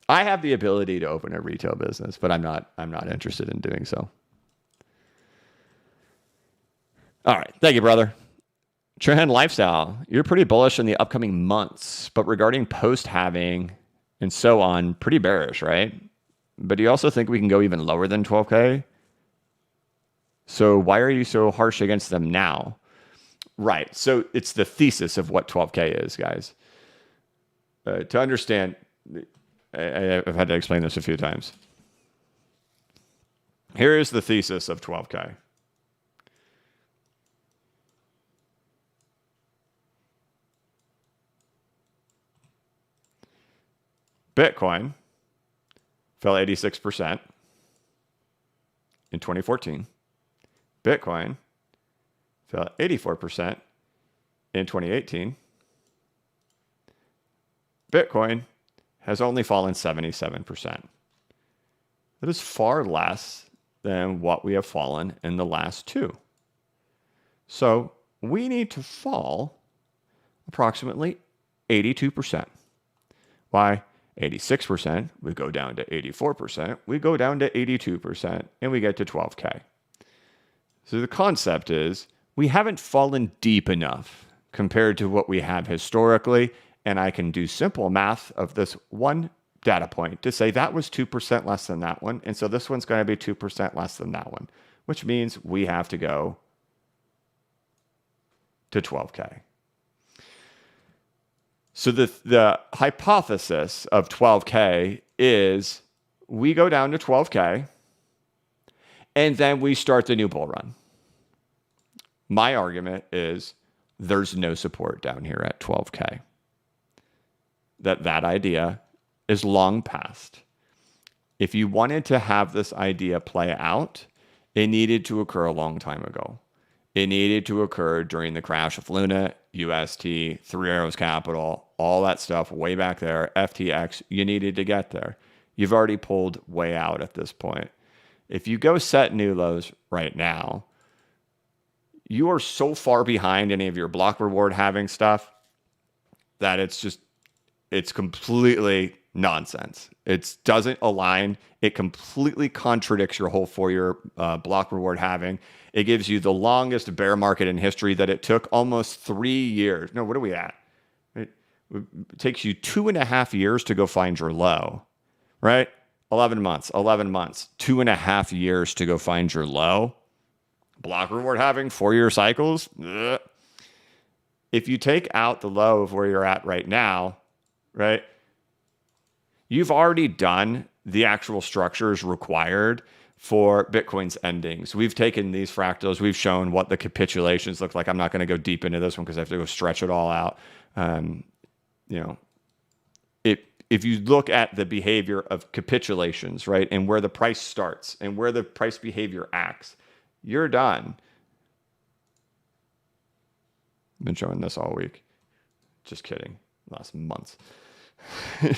I have the ability to open a retail business, but I'm not interested in doing so. All right. Thank you, brother. Trend Lifestyle, you're pretty bullish in the upcoming months, but regarding post-halving and so on, pretty bearish, right? But do you also think we can go even lower than 12K? So why are you so harsh against them now? Right. So it's the thesis of what 12K is, guys. To understand, I've had to explain this a few times. Here is the thesis of 12K. Bitcoin fell 86% in 2014. Bitcoin fell 84% in 2018. Bitcoin has only fallen 77%. That is far less than what we have fallen in the last two. So we need to fall approximately 82%. Why? 86%, we go down to 84%, we go down to 82%, and we get to 12K. So the concept is we haven't fallen deep enough compared to what we have historically, and I can do simple math of this one data point to say that was 2% less than that one, and so this one's going to be 2% less than that one, which means we have to go to 12K. So the hypothesis of 12K is we go down to 12K and then we start the new bull run. My argument is there's no support down here at 12K. That idea is long past. If you wanted to have this idea play out, it needed to occur a long time ago. It needed to occur during the crash of Luna, UST, Three Arrows Capital, all that stuff way back there, FTX. You needed to get there. You've already pulled way out at this point. If you go set new lows right now, you are so far behind any of your block reward having stuff that it's completely nonsense. It doesn't align. It completely contradicts your whole 4-year block reward having. It gives you the longest bear market in history that it took almost 3 years. No, what are we at? It takes you 2.5 years to go find your low, right? 11 months, 2.5 years to go find your low. Block reward having 4-year cycles. Ugh. If you take out the low of where you're at right now, right? You've already done the actual structures required for Bitcoin's endings. We've taken these fractals. We've shown what the capitulations look like. I'm not going to go deep into this one because I have to go stretch it all out. If you look at the behavior of capitulations, right, and where the price starts and where the price behavior acts, you're done. I've been showing this all week. Just kidding. Last months.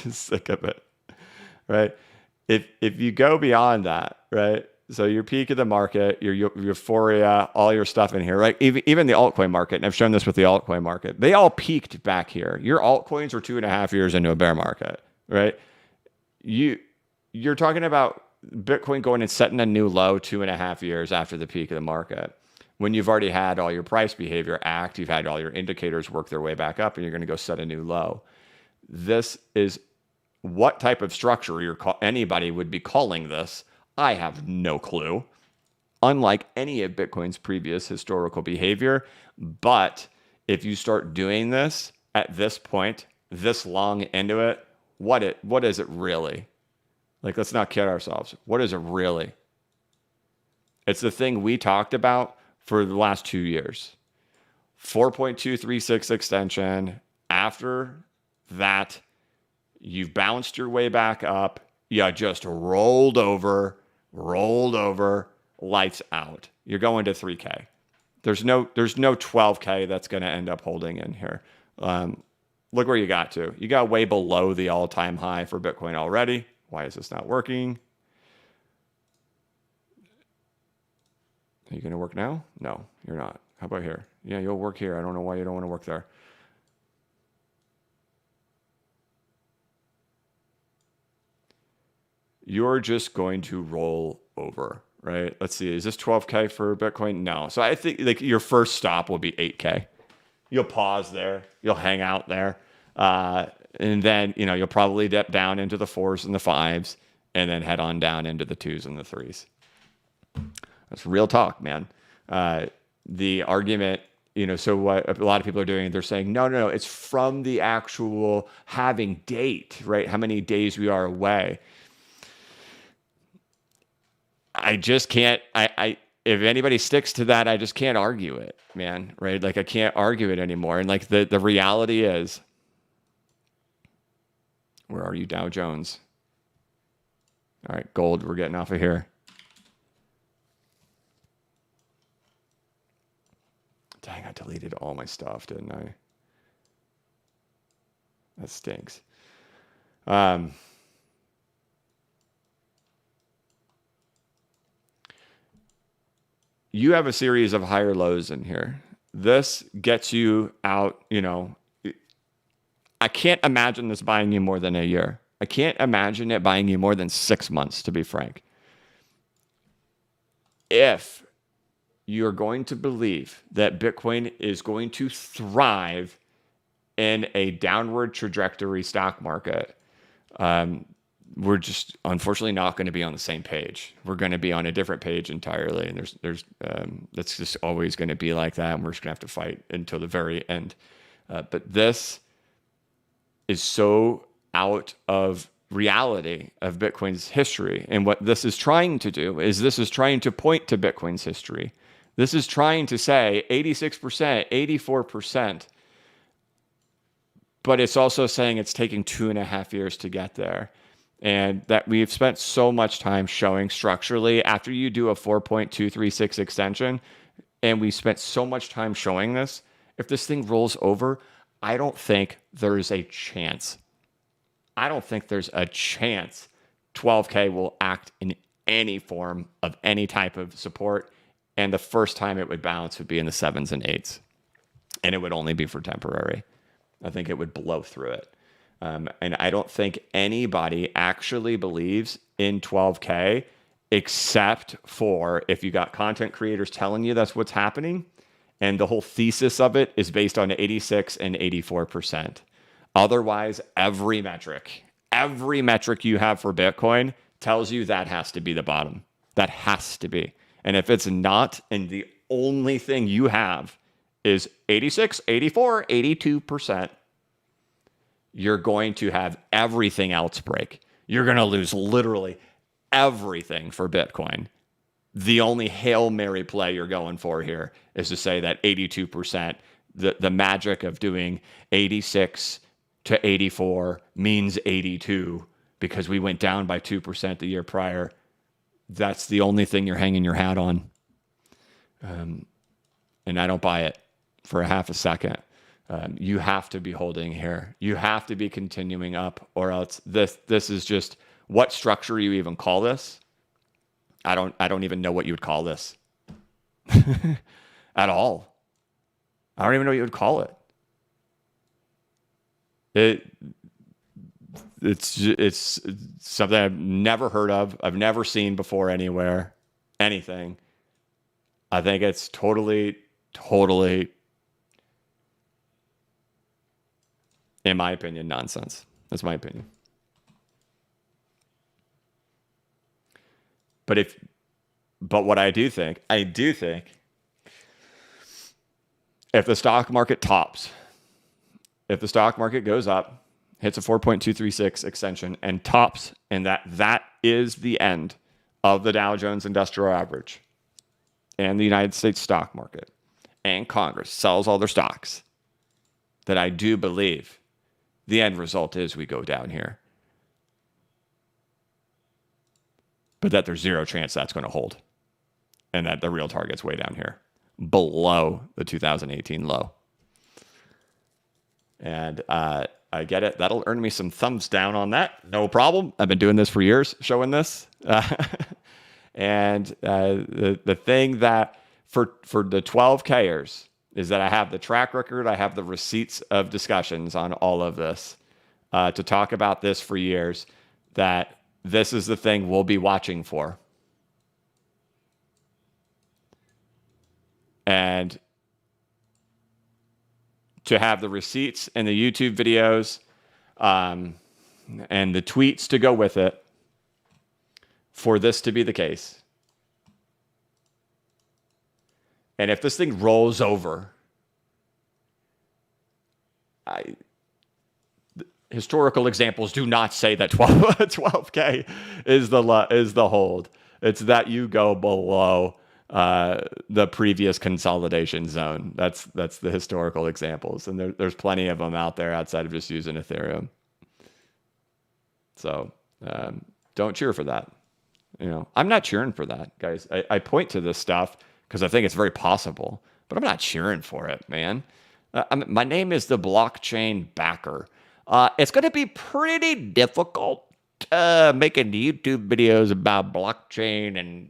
Sick of it, right? If you go beyond that, right? So your peak of the market, your euphoria, all your stuff in here, right? Even the altcoin market, and I've shown this with the altcoin market, they all peaked back here. Your altcoins were 2.5 years into a bear market, right? You're talking about Bitcoin going and setting a new low 2.5 years after the peak of the market. When you've already had all your price behavior act, you've had all your indicators work their way back up, and you're going to go set a new low. This is what type of structure anybody would be calling this. I have no clue. Unlike any of Bitcoin's previous historical behavior. But if you start doing this at this point, this long into it, what is it really? Like, let's not kid ourselves. What is it really? It's the thing we talked about for the last 2 years. 4.236 extension. After that, you've bounced your way back up. You just rolled over, lights out. You're going to 3K. There's no 12K that's going to end up holding in here. Look where you got to. You got way below the all-time high for Bitcoin already. Why is this not working? Are you going to work now? No, you're not. How about here? Yeah, you'll work here. I don't know why you don't want to work there. You're just going to roll over, right? Let's see. Is this 12K for Bitcoin? No. So I think like your first stop will be 8K. You'll pause there. You'll hang out there. And then, you'll probably dip down into the 4s and the 5s and then head on down into the 2s and the 3s. That's real talk, man. The argument, so what a lot of people are doing, they're saying, no, it's from the actual halving date, right? How many days we are away. I just can't, if anybody sticks to that, I just can't argue it, man, right? Like I can't argue it anymore. And like the reality is, where are you, Dow Jones? All right, gold, we're getting off of here. Dang, I deleted all my stuff, didn't I? That stinks. You have a series of higher lows in here. This gets you out, I can't imagine this buying you more than a year. I can't imagine it buying you more than 6 months, to be frank. If you're going to believe that Bitcoin is going to thrive in a downward trajectory stock market, we're just unfortunately not going to be on the same page. We're going to be on a different page entirely. And there's that's just always going to be like that. And we're just going to have to fight until the very end. But this is so out of reality of Bitcoin's history. And what this is trying to do is this is trying to point to Bitcoin's history. This is trying to say 86%, 84%. But it's also saying it's taking 2.5 years to get there. And that we've spent so much time showing structurally after you do a 4.236 extension, and we spent so much time showing this, if this thing rolls over, I don't think there's a chance. I don't think there's a chance 12K will act in any form of any type of support. And the first time it would bounce would be in the 7s and 8s. And it would only be for temporary. I think it would blow through it. And I don't think anybody actually believes in 12K except for if you got content creators telling you that's what's happening. And the whole thesis of it is based on 86 and 84%. Otherwise, every metric you have for Bitcoin tells you that has to be the bottom. That has to be. And if it's not, and the only thing you have is 86, 84, 82%, you're going to have everything else break. You're going to lose literally everything for Bitcoin. The only Hail Mary play you're going for here is to say that 82%, the magic of doing 86 to 84 means 82 because we went down by 2% the year prior. That's the only thing you're hanging your hat on. And I don't buy it for a half a second. You have to be holding here. You have to be continuing up, or else this is just, what structure you even call this? I don't even know what you would call this at all. I don't even know what you would call it. It's something I've never heard of. I've never seen before anywhere, anything. I think it's totally In my opinion, nonsense. That's my opinion. But what I do think if the stock market tops, if the stock market goes up, hits a 4.236 extension and tops, and that is the end of the Dow Jones Industrial Average and the United States stock market, and Congress sells all their stocks, that I do believe the end result is we go down here. But that there's zero chance that's going to hold, and that the real target's way down here, below the 2018 low. And I get it. That'll earn me some thumbs down on that. No problem. I've been doing this for years, showing this. And the thing that for the 12Kers is that I have the track record, I have the receipts of discussions on all of this to talk about this for years, that this is the thing we'll be watching for. And to have the receipts and the YouTube videos and the tweets to go with it for this to be the case. And if this thing rolls over, historical examples do not say that 12K is the hold. It's that you go below the previous consolidation zone. That's the historical examples, and there's plenty of them out there outside of just using Ethereum. So don't cheer for that. I'm not cheering for that, guys. I point to this stuff because I think it's very possible, but I'm not cheering for it, man. My name is the blockchain backer. It's going to be pretty difficult making YouTube videos about blockchain and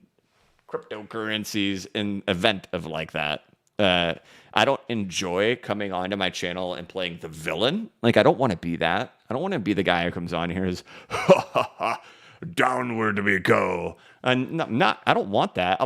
cryptocurrencies in event of like that. I don't enjoy coming onto my channel and playing the villain. Like, I don't want to be that. I don't want to be the guy who comes on here and is, downward we go. And I don't want that.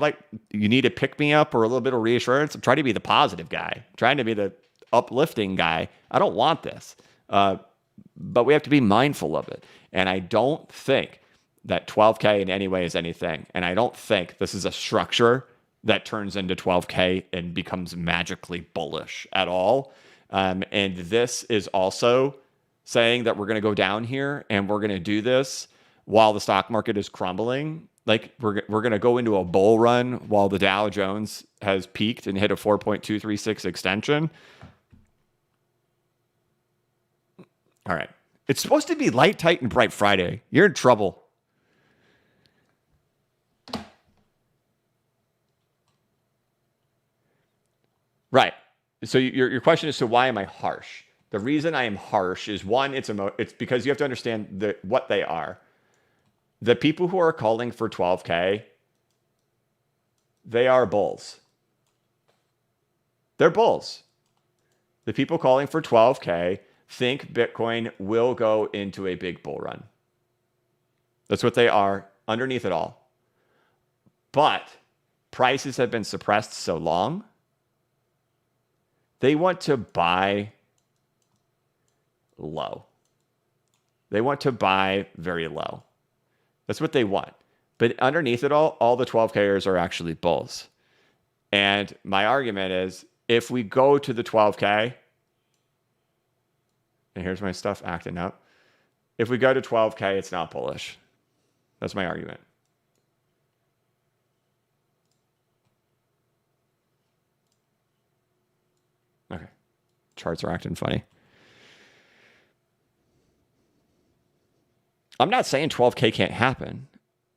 You need to pick me up or a little bit of reassurance. I'm trying to be the positive guy, I'm trying to be the uplifting guy. I don't want this. But we have to be mindful of it. And I don't think that 12K in any way is anything. And I don't think this is a structure that turns into 12K and becomes magically bullish at all. And this is also saying that we're going to go down here and we're going to do this while the stock market is crumbling. Like, we're going to go into a bull run while the Dow Jones has peaked and hit a 4.236 extension. All right. It's supposed to be light, tight, and bright Friday. You're in trouble. Right. So your question is, so why am I harsh? The reason I am harsh is, one, it's because you have to understand what they are. The people who are calling for 12K, they are bulls. They're bulls. The people calling for 12K think Bitcoin will go into a big bull run. That's what they are underneath it all. But prices have been suppressed so long, they want to buy low. They want to buy very low. That's what they want. But underneath it all the 12Kers are actually bulls. And my argument is, if we go to the 12K, and here's my stuff acting up. If we go to 12K, it's not bullish. That's my argument. Okay. Charts are acting funny. I'm not saying 12K can't happen.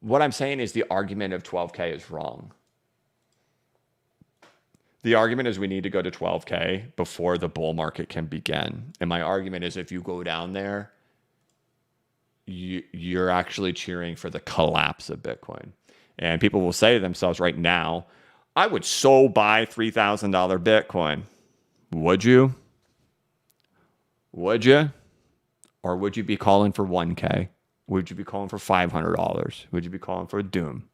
What I'm saying is the argument of 12K is wrong. The argument is we need to go to 12K before the bull market can begin. And my argument is, if you go down there, you're actually cheering for the collapse of Bitcoin. And people will say to themselves right now, I would so buy $3,000 Bitcoin. Would you? Would you? Or would you be calling for 1K? Would you be calling for $500? Would you be calling for a doom?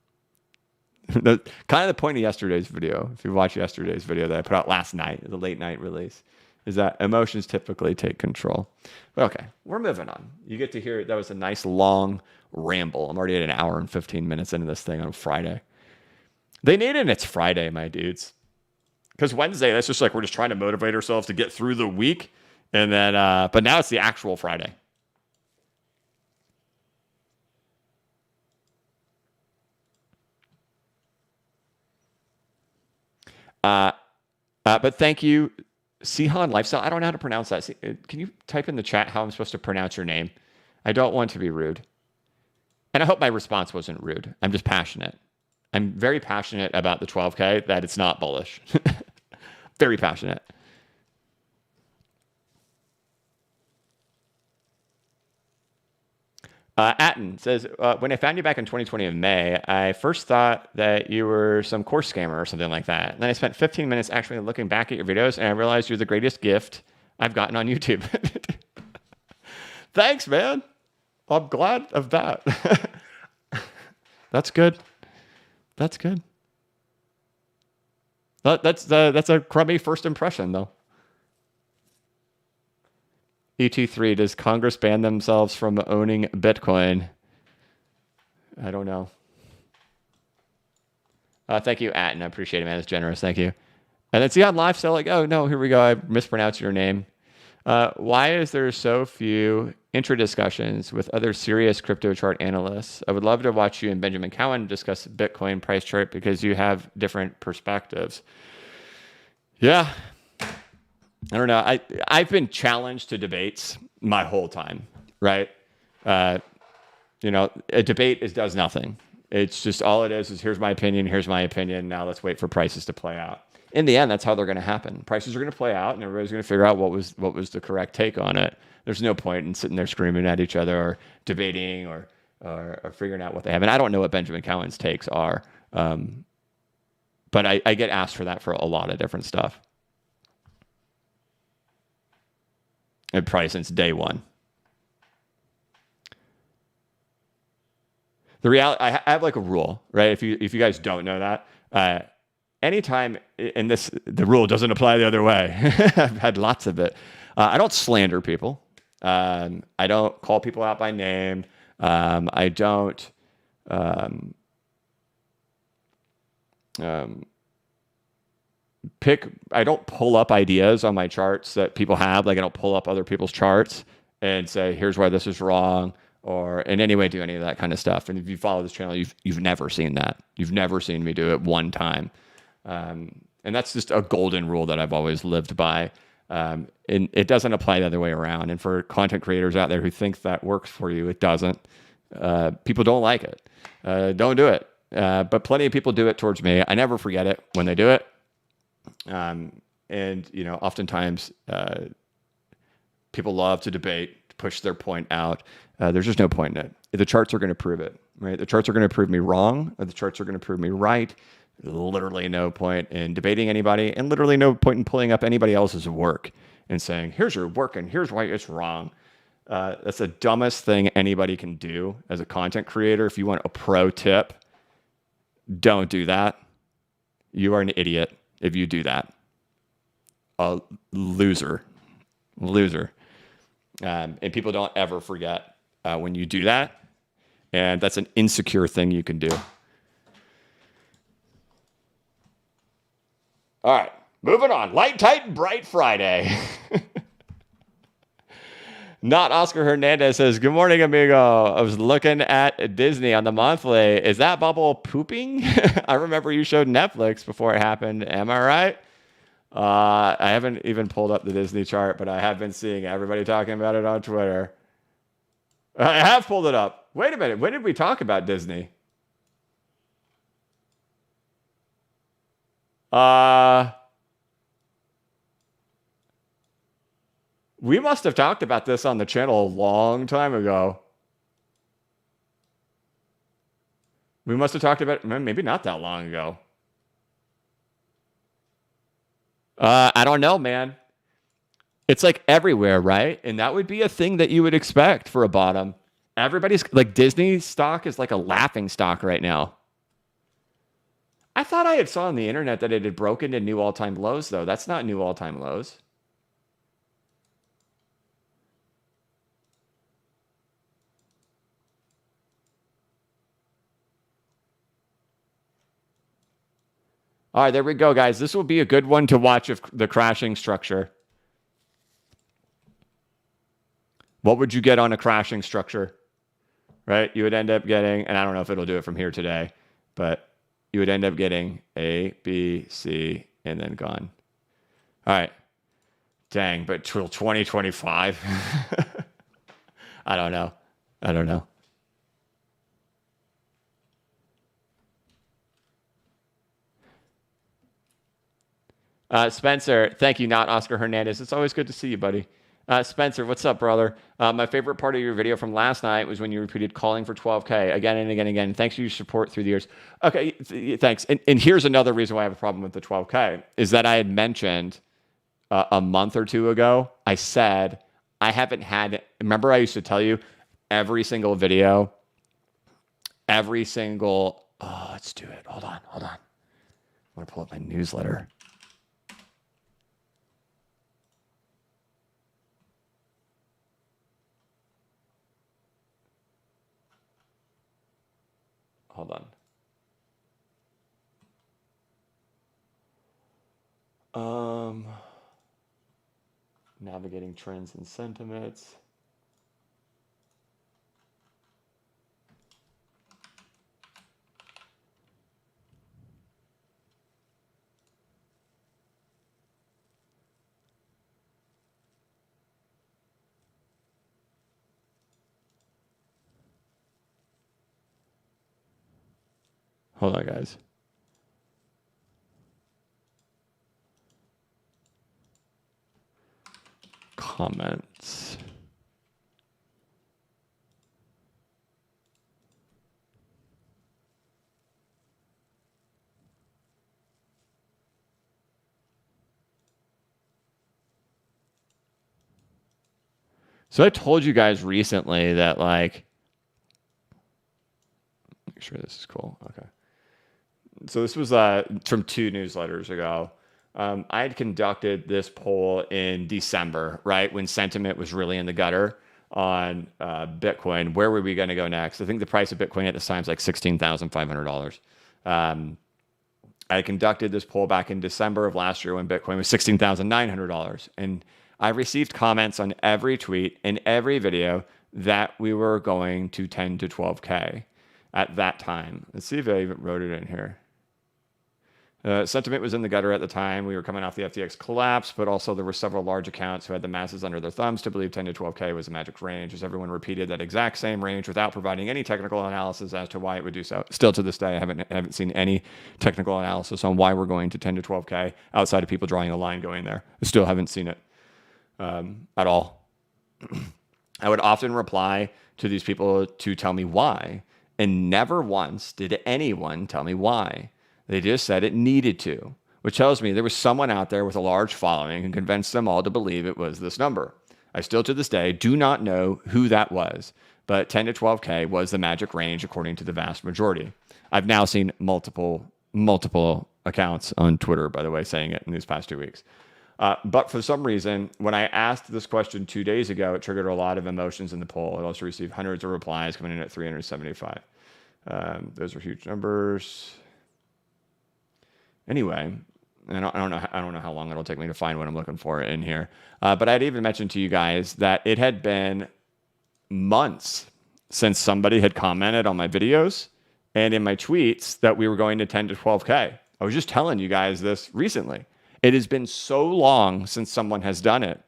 Kind of the point of yesterday's video. If you watch yesterday's video that I put out last night, the late night release, is that emotions typically take control. But okay, we're moving on. You get to hear that was a nice long ramble. I'm already at an hour and 15 minutes into this thing on Friday. They need it. It's Friday, my dudes. Because Wednesday, that's just like we're just trying to motivate ourselves to get through the week. And then, but now it's the actual Friday. But thank you, Sihan Lifestyle. I don't know how to pronounce that. Can you type in the chat how I'm supposed to pronounce your name? I don't want to be rude. And I hope my response wasn't rude. I'm just passionate. I'm very passionate about the 12K, that it's not bullish. Very passionate. Atten says, when I found you back in 2020 in May, I first thought that you were some course scammer or something like that. And then I spent 15 minutes actually looking back at your videos, and I realized you're the greatest gift I've gotten on YouTube. Thanks, man. I'm glad of that. That's good. That's good. That's a crummy first impression, though. ET3, does Congress ban themselves from owning Bitcoin? I don't know. Thank you, Atten. I appreciate it, man. It's generous. Thank you. And then see on live, so like, oh, no, here we go. I mispronounced your name. Why is there so few intro discussions with other serious crypto chart analysts? I would love to watch you and Benjamin Cowan discuss Bitcoin price chart because you have different perspectives. Yeah. I don't know. I've been challenged to debates my whole time, right? A debate does nothing. It's just all it is here's my opinion, now let's wait for prices to play out. In the end, that's how they're going to happen. Prices are going to play out, and everybody's going to figure out what was the correct take on it. There's no point in sitting there screaming at each other or debating or figuring out what they have. And I don't know what Benjamin Cowan's takes are, but I get asked for that for a lot of different stuff. And probably since day one. The reality, I have like a rule, right? If you guys don't know that, anytime, and the rule doesn't apply the other way. I've had lots of it. I don't slander people. I don't call people out by name. I don't I don't pull up ideas on my charts that people have. Like I don't pull up other people's charts and say, here's why this is wrong, or in any way do any of that kind of stuff. And if you follow this channel, you've never seen that. You've never seen me do it one time. And that's just a golden rule that I've always lived by. And it doesn't apply the other way around. And for content creators out there who think that works for you, it doesn't. People don't like it. Don't do it. But plenty of people do it towards me. I never forget it when they do it. And oftentimes people love to debate, to push their point out. There's just no point in it. The charts are going to prove it, right? The charts are going to prove me wrong, or the charts are going to prove me right. Literally no point in debating anybody, and literally no point in pulling up anybody else's work and saying, here's your work and here's why it's wrong. That's the dumbest thing anybody can do as a content creator. If you want a pro tip, don't do that. You are an idiot if you do that. A loser. And people don't ever forget when you do that. And that's an insecure thing you can do. All right, moving on. Light, tight, and bright Friday. Not Oscar Hernandez says, good morning, amigo. I was looking at Disney on the monthly. Is that bubble pooping? I remember you showed Netflix before it happened. Am I right? I haven't even pulled up the Disney chart, but I have been seeing everybody talking about it on Twitter. I have pulled it up. Wait a minute. When did we talk about Disney? We must have talked about this on the channel a long time ago. We must have talked about it, maybe not that long ago. I don't know, man. It's like everywhere, right? And that would be a thing that you would expect for a bottom. Everybody's like, Disney stock is like a laughing stock right now. I thought I had saw on the internet that it had broken to new all-time lows, though. That's not new all-time lows. All right, there we go, guys. This will be a good one to watch of the crashing structure. What would you get on a crashing structure? Right? You would end up getting, and I don't know if it'll do it from here today, but you would end up getting A, B, C, and then gone. All right. Dang, but till 2025? I don't know. I don't know. Spencer, thank you, not Oscar Hernandez. It's always good to see you, buddy. Spencer, what's up, brother? My favorite part of your video from last night was when you repeated calling for 12K again and again and again. Thanks for your support through the years. Okay, thanks. And here's another reason why I have a problem with the 12K is that I had mentioned a month or two ago, I said, I haven't had, remember I used to tell you every single video, let's do it. Hold on. I want to pull up my newsletter. Hold on. Navigating trends and sentiments. Hold on, guys. Comments. So I told you guys recently that, like, make sure this is cool. Okay. So this was from 2 newsletters ago. I had conducted this poll in December, right, when sentiment was really in the gutter on Bitcoin. Where were we going to go next? I think the price of Bitcoin at this time is like $16,500. I conducted this poll back in December of last year when Bitcoin was $16,900. And I received comments on every tweet and every video that we were going to 10 to 12K at that time. Let's see if I even wrote it in here. Sentiment was in the gutter at the time. We were coming off the FTX collapse, but also there were several large accounts who had the masses under their thumbs to believe 10 to 12K was a magic range, as everyone repeated that exact same range without providing any technical analysis as to why it would do so. Still to this day, I haven't seen any technical analysis on why we're going to 10 to 12K outside of people drawing a line going there. I still haven't seen it at all. I would often reply to these people to tell me why, and never once did anyone tell me why. They just said it needed to, which tells me there was someone out there with a large following and convinced them all to believe it was this number. I still to this day do not know who that was, but 10 to 12K was the magic range according to the vast majority. I've now seen multiple accounts on Twitter, by the way, saying it in these past 2 weeks. But for some reason, when I asked this question 2 days ago, it triggered a lot of emotions in the poll. It also received hundreds of replies coming in at 375. Those are huge numbers. Anyway, I don't know how long it'll take me to find what I'm looking for in here. But I'd even mentioned to you guys that it had been months since somebody had commented on my videos and in my tweets that we were going to 10 to 12K. I was just telling you guys this recently. It has been so long since someone has done it.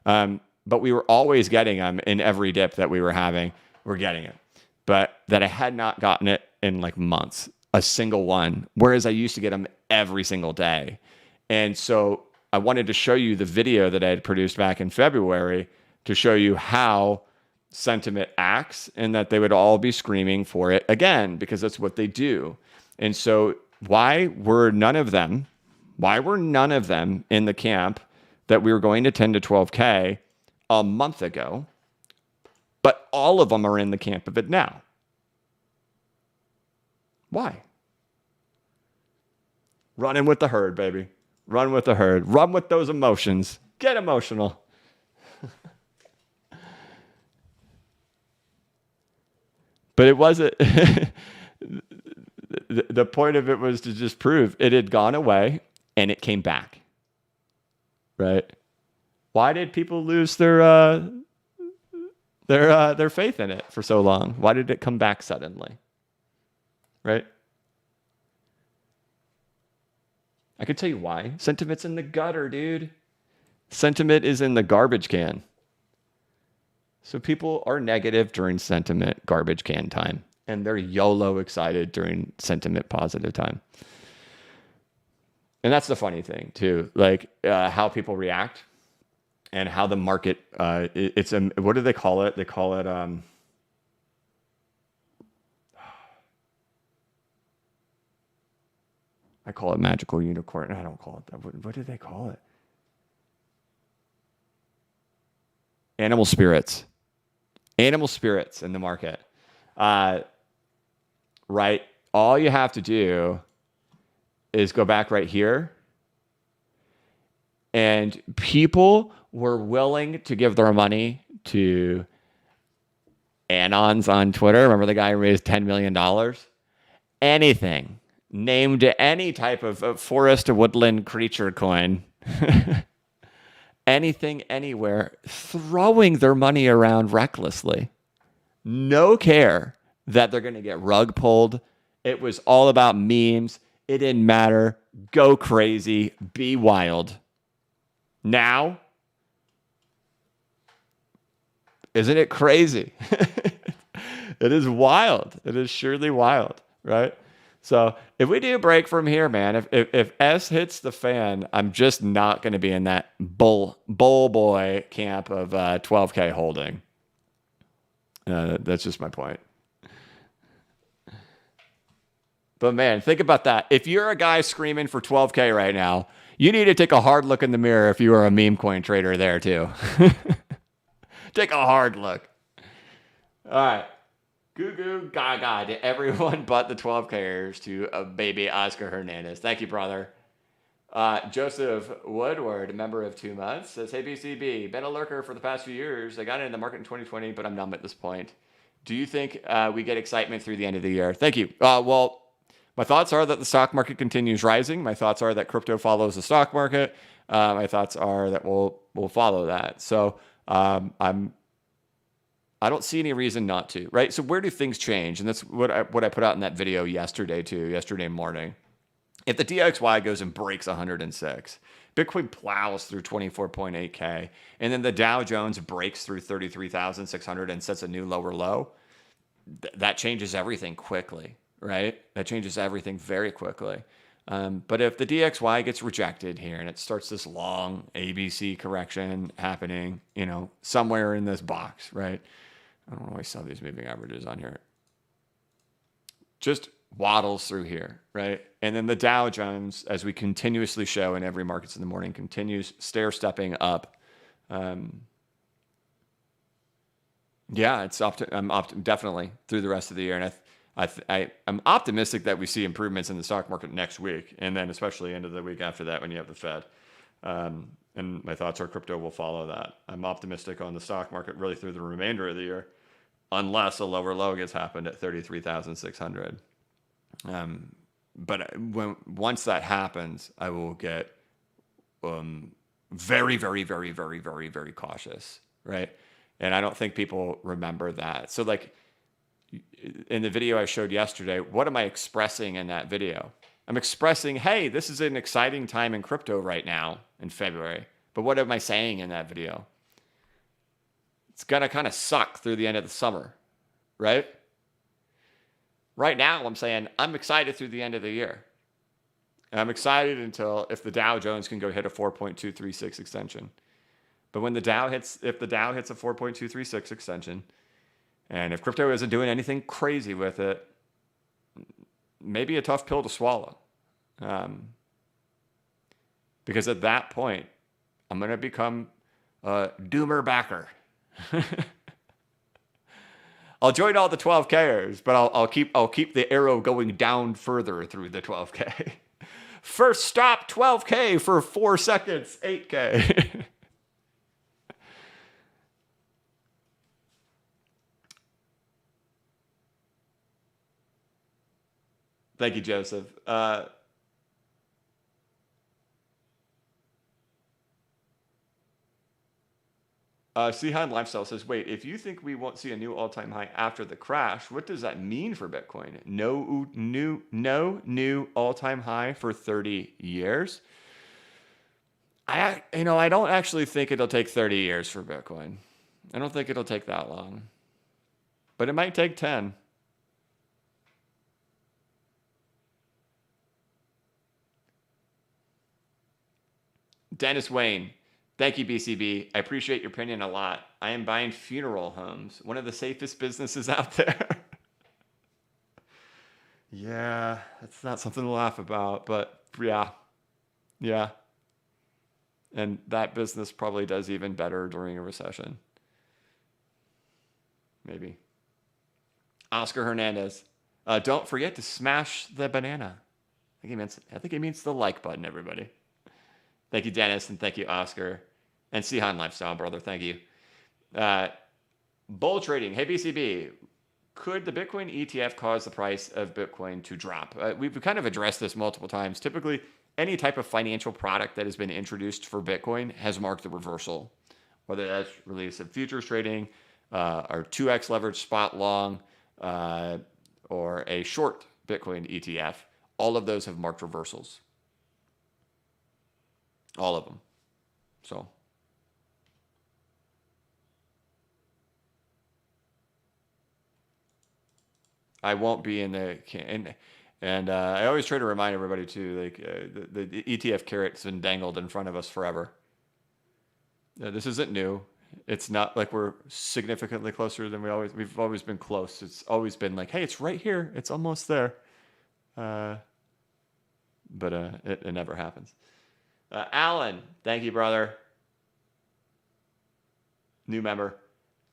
But we were always getting them in every dip that we were having. We're getting it. But that I had not gotten it in like months, a single one, whereas I used to get them every single day. And so I wanted to show you the video that I had produced back in February to show you how sentiment acts and that they would all be screaming for it again, because that's what they do. And so why were none of them in the camp that we were going to 10 to 12K a month ago, but all of them are in the camp of it now? Why? Running with the herd, baby. Run with the herd. Run with those emotions. Get emotional. But it wasn't. the point of it was to just prove it had gone away and it came back. Right? Why did people lose their faith in it for so long? Why did it come back suddenly? Right? I could tell you why. Sentiment's in the gutter, dude. Sentiment is in the garbage can. So people are negative during sentiment garbage can time, and they're YOLO excited during sentiment positive time. And that's the funny thing too, like how people react and how the market. It's a, what do they call it? They call it. I call it magical unicorn. I don't call it that. What do they call it? Animal spirits. Animal spirits in the market. Right? All you have to do is go back right here. And people were willing to give their money to Anons on Twitter. Remember the guy who raised $10 million? Anything. Named any type of forest or woodland creature coin. Anything, anywhere, throwing their money around recklessly. No care that they're going to get rug pulled. It was all about memes. It didn't matter. Go crazy. Be wild. Now, isn't it crazy? It is wild. It is surely wild, right? So if we do break from here, man, if S hits the fan, I'm just not going to be in that bull boy camp of 12K holding. That's just my point. But man, think about that. If you're a guy screaming for 12K right now, you need to take a hard look in the mirror if you are a meme coin trader there too. Take a hard look. All right. Goo goo gaga to everyone but the 12Kers to baby Oscar Hernandez. Thank you, brother. Joseph Woodward, a member of 2 months, says, hey, BCB, been a lurker for the past few years. I got into the market in 2020, but I'm numb at this point. Do you think we get excitement through the end of the year? Thank you. Well, my thoughts are that the stock market continues rising. My thoughts are that crypto follows the stock market. My thoughts are that we'll follow that. So I don't see any reason not to, right? So where do things change? And that's what I put out in that video yesterday morning. If the DXY goes and breaks 106, Bitcoin plows through 24.8K, and then the Dow Jones breaks through 33,600 and sets a new lower low, that changes everything quickly, right? That changes everything very quickly. But if the DXY gets rejected here and it starts this long ABC correction happening, somewhere in this box, right? I don't always saw these moving averages on here. Just waddles through here, right? And then the Dow Jones, as we continuously show in every Markets in the Morning, continues stair-stepping up. Yeah, I'm definitely through the rest of the year. And I'm optimistic that we see improvements in the stock market next week, and then especially end of the week after that when you have the Fed. And my thoughts are crypto will follow that. I'm optimistic on the stock market really through the remainder of the year, unless a lower low gets happened at 33,600. But once that happens, I will get very, very, very, very, very, very cautious, right? And I don't think people remember that. So like in the video I showed yesterday, what am I expressing in that video? I'm expressing, hey, this is an exciting time in crypto right now in February. But what am I saying in that video? It's going to kind of suck through the end of the summer, right? Right now, I'm saying I'm excited through the end of the year. And I'm excited until if the Dow Jones can go hit a 4.236 extension. But if the Dow hits a 4.236 extension, and if crypto isn't doing anything crazy with it, maybe a tough pill to swallow. Because at that point, I'm going to become a doomer backer. I'll join all the 12Kers, but I'll keep the arrow going down further through the 12K. First stop 12K for 4 seconds, 8K. Thank you, Joseph. Sihan Lifestyle says, wait, if you think we won't see a new all-time high after the crash, what does that mean for Bitcoin? No new all-time high for 30 years? I don't actually think it'll take 30 years for Bitcoin. I don't think it'll take that long. But it might take 10. Dennis Wayne, thank you, BCB. I appreciate your opinion a lot. I am buying funeral homes, one of the safest businesses out there. Yeah, it's not something to laugh about, but yeah. And that business probably does even better during a recession. Maybe. Oscar Hernandez, don't forget to smash the banana. I think he means the like button, everybody. Thank you, Dennis, and thank you, Oscar. And Sihan Lifestyle, brother, thank you. Bull trading. Hey, BCB, could the Bitcoin ETF cause the price of Bitcoin to drop? We've kind of addressed this multiple times. Typically, any type of financial product that has been introduced for Bitcoin has marked the reversal, whether that's release of futures trading, or 2x leverage spot long, or a short Bitcoin ETF. All of those have marked reversals. All of them. So I won't be in the and I always try to remind everybody too, like the ETF carrot's been dangled in front of us forever. This isn't new. It's not like we're significantly closer than we've always been close. It's always been like, hey, it's right here. It's almost there. But it never happens. Alan, thank you, brother. New member.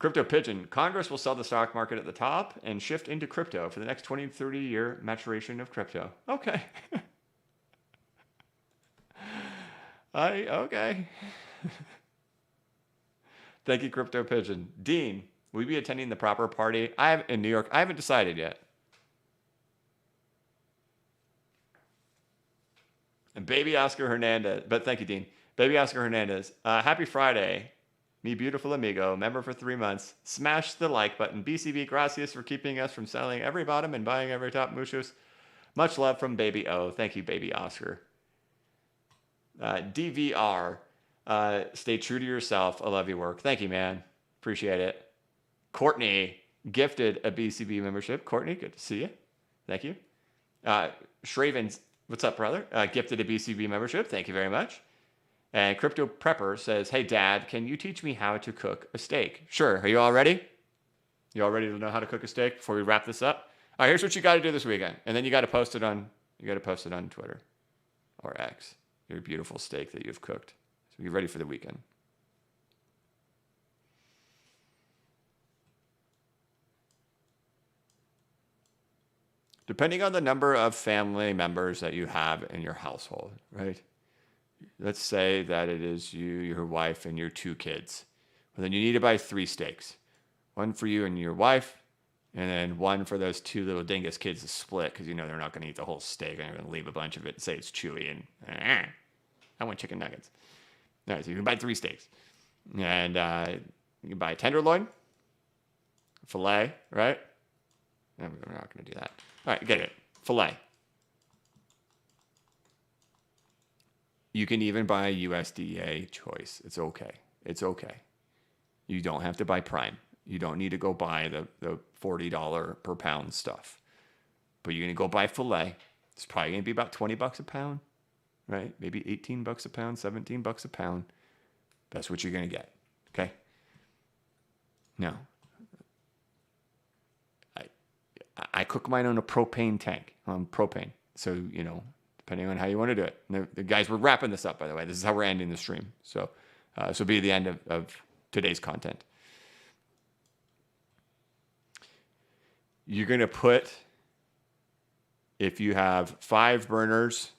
Crypto Pigeon. Congress will sell the stock market at the top and shift into crypto for the next 20 to 30 year maturation of crypto. Okay. Okay. Thank you, Crypto Pigeon. Dean, will you be attending the proper party? In New York. I haven't decided yet. And Baby Oscar Hernandez. But thank you, Dean. Baby Oscar Hernandez. Happy Friday. Mi beautiful amigo, member for 3 months. Smash the like button. BCB, gracias for keeping us from selling every bottom and buying every top. Muchos. Much love from Baby O. Thank you, Baby Oscar. DVR. Stay true to yourself. I love your work. Thank you, man. Appreciate it. Courtney gifted a BCB membership. Courtney, good to see you. Thank you. Shraven's, what's up, brother? Gifted a BCB membership. Thank you very much. And Crypto Prepper says, hey, Dad, can you teach me how to cook a steak? Sure. Are you all ready? You all ready to know how to cook a steak before we wrap this up? All right, here's what you got to do this weekend. And then you got to post it on Twitter or X. Your beautiful steak that you've cooked. So get ready for the weekend. Depending on the number of family members that you have in your household, right? Let's say that it is you, your wife, and your 2 kids. Well, then you need to buy 3 steaks. One for you and your wife, and then one for those 2 little dingus kids to split, because you know they're not going to eat the whole steak, and they're going to leave a bunch of it and say it's chewy, and I want chicken nuggets. All right, so you can buy 3 steaks. And you can buy tenderloin, filet, right? No, we're not going to do that. All right, get it. Filet. You can even buy USDA choice. It's okay. It's okay. You don't have to buy Prime. You don't need to go buy the $40 per pound stuff. But you're going to go buy filet. It's probably going to be about $20 a pound, right? Maybe $18 a pound, $17 a pound. That's what you're going to get, okay? Now, I cook mine on a propane tank, on propane. So, you know, depending on how you want to do it. And the guys, we're wrapping this up, by the way. This is how we're ending the stream. So this will be the end of today's content. You're going to put, if you have 5 burners,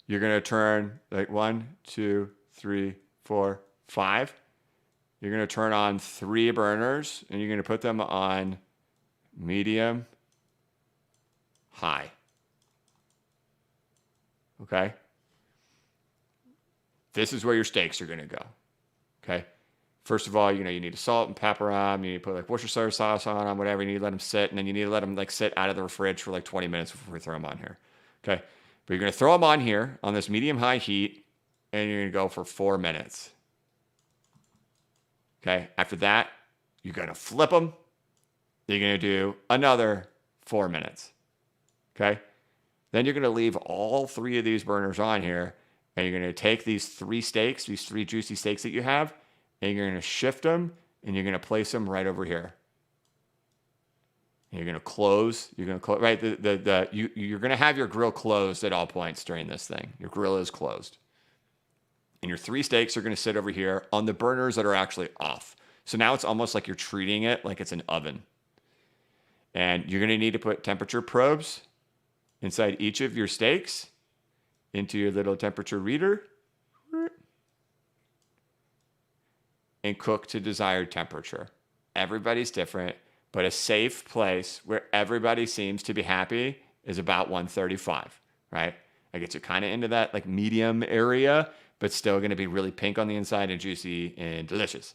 you're going to turn like 1, 2, 3, 4, 5. You're going to turn on 3 burners, and you're going to put them on medium, high. Okay? This is where your stakes are going to go. Okay? First of all, you need to salt and pepper them. You need to put like Worcestershire sauce on them, whatever. You need to let them sit, and then you need to let them like sit out of the fridge for like 20 minutes before we throw them on here. Okay? But you're going to throw them on here on this medium-high heat, and you're going to go for 4 minutes. Okay? After that, you're going to flip them. You're going to do another 4 minutes. Okay? Then you're going to leave all 3 of these burners on here, and you're going to take these 3 steaks, these 3 juicy steaks that you have, and you're going to shift them, and you're going to place them right over here. And you're going to close. You're going to close, right? You're going to have your grill closed at all points during this thing. Your grill is closed. And your 3 steaks are going to sit over here on the burners that are actually off. So now it's almost like you're treating it like it's an oven. And you're going to need to put temperature probes inside each of your steaks into your little temperature reader and cook to desired temperature. Everybody's different, but a safe place where everybody seems to be happy is about 135, right? That gets you kind of into that like medium area, but still going to be really pink on the inside and juicy and delicious.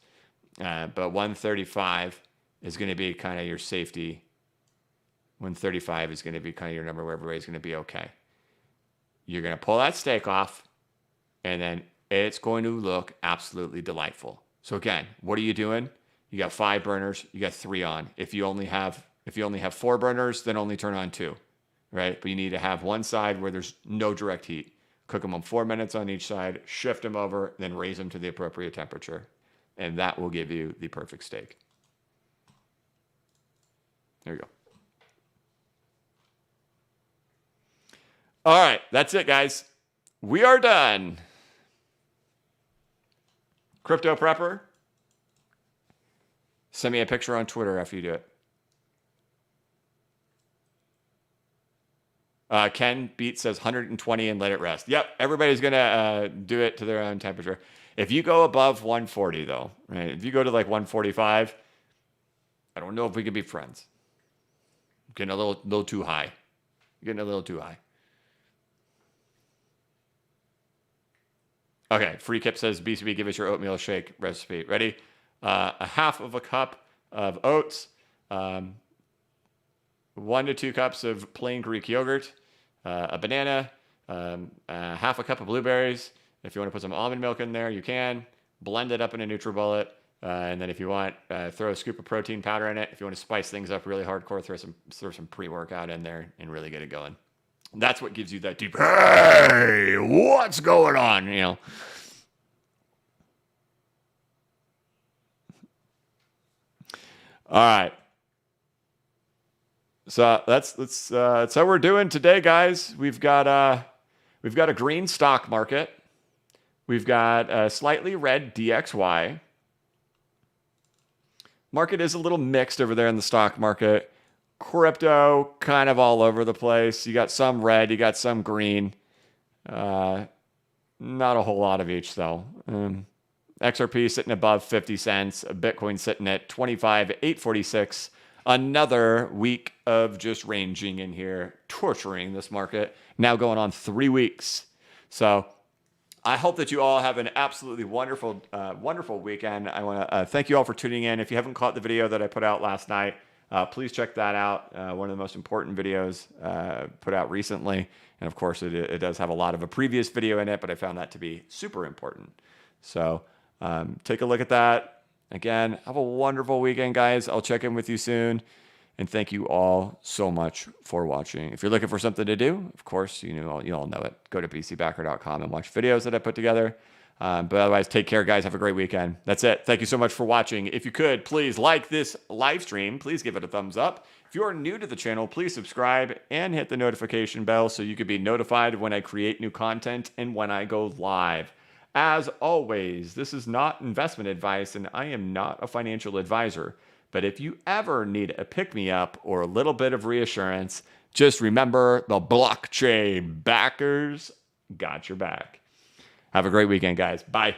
But 135 is going to be kind of your safety. 135 is going to be kind of your number where everybody's going to be okay. You're going to pull that steak off, and then it's going to look absolutely delightful. So again, what are you doing? You got 5 burners, you got 3 on. If you only have 4 burners, then only turn on 2, right? But you need to have one side where there's no direct heat. Cook them on 4 minutes on each side, shift them over, then raise them to the appropriate temperature. And that will give you the perfect steak. There you go. All right, that's it, guys. We are done. Crypto Prepper, send me a picture on Twitter after you do it. Ken Beat says 120 and let it rest. Yep, everybody's going to do it to their own temperature. If you go above 140, though, right? If you go to like 145, I don't know if we can be friends. Getting a little too high. Getting a little too high. Okay, Free Kip says, BCB, give us your oatmeal shake recipe. Ready? A half of a cup of oats, 1 to 2 cups of plain Greek yogurt, a banana, half a cup of blueberries. If you want to put some almond milk in there, you can. Blend it up in a NutriBullet. And then if you want, throw a scoop of protein powder in it. If you want to spice things up really hardcore, throw some pre-workout in there and really get it going. That's what gives you that deep, hey, what's going on? All right. So that's how we're doing today, guys. We've got a green stock market. We've got a slightly red DXY. Market is a little mixed over there in the stock market. Crypto kind of all over the place. You got some red, you got some green. Not a whole lot of each though. XRP sitting above 50 cents. Bitcoin sitting at 25,846. Another week of just ranging in here, torturing this market. Now going on 3 weeks. So I hope that you all have an absolutely wonderful, wonderful weekend. I want to thank you all for tuning in. If you haven't caught the video that I put out last night, please check that out. One of the most important videos put out recently. And of course, it does have a lot of a previous video in it, but I found that to be super important. So take a look at that. Again, have a wonderful weekend, guys. I'll check in with you soon. And thank you all so much for watching. If you're looking for something to do, of course, you all know it. Go to bcbacker.com and watch videos that I put together. But otherwise, take care, guys. Have a great weekend. That's it. Thank you so much for watching. If you could, please like this live stream. Please give it a thumbs up. If you are new to the channel, please subscribe and hit the notification bell so you can be notified when I create new content and when I go live. As always, this is not investment advice, and I am not a financial advisor. But if you ever need a pick-me-up or a little bit of reassurance, just remember the blockchain backers got your back. Have a great weekend, guys. Bye.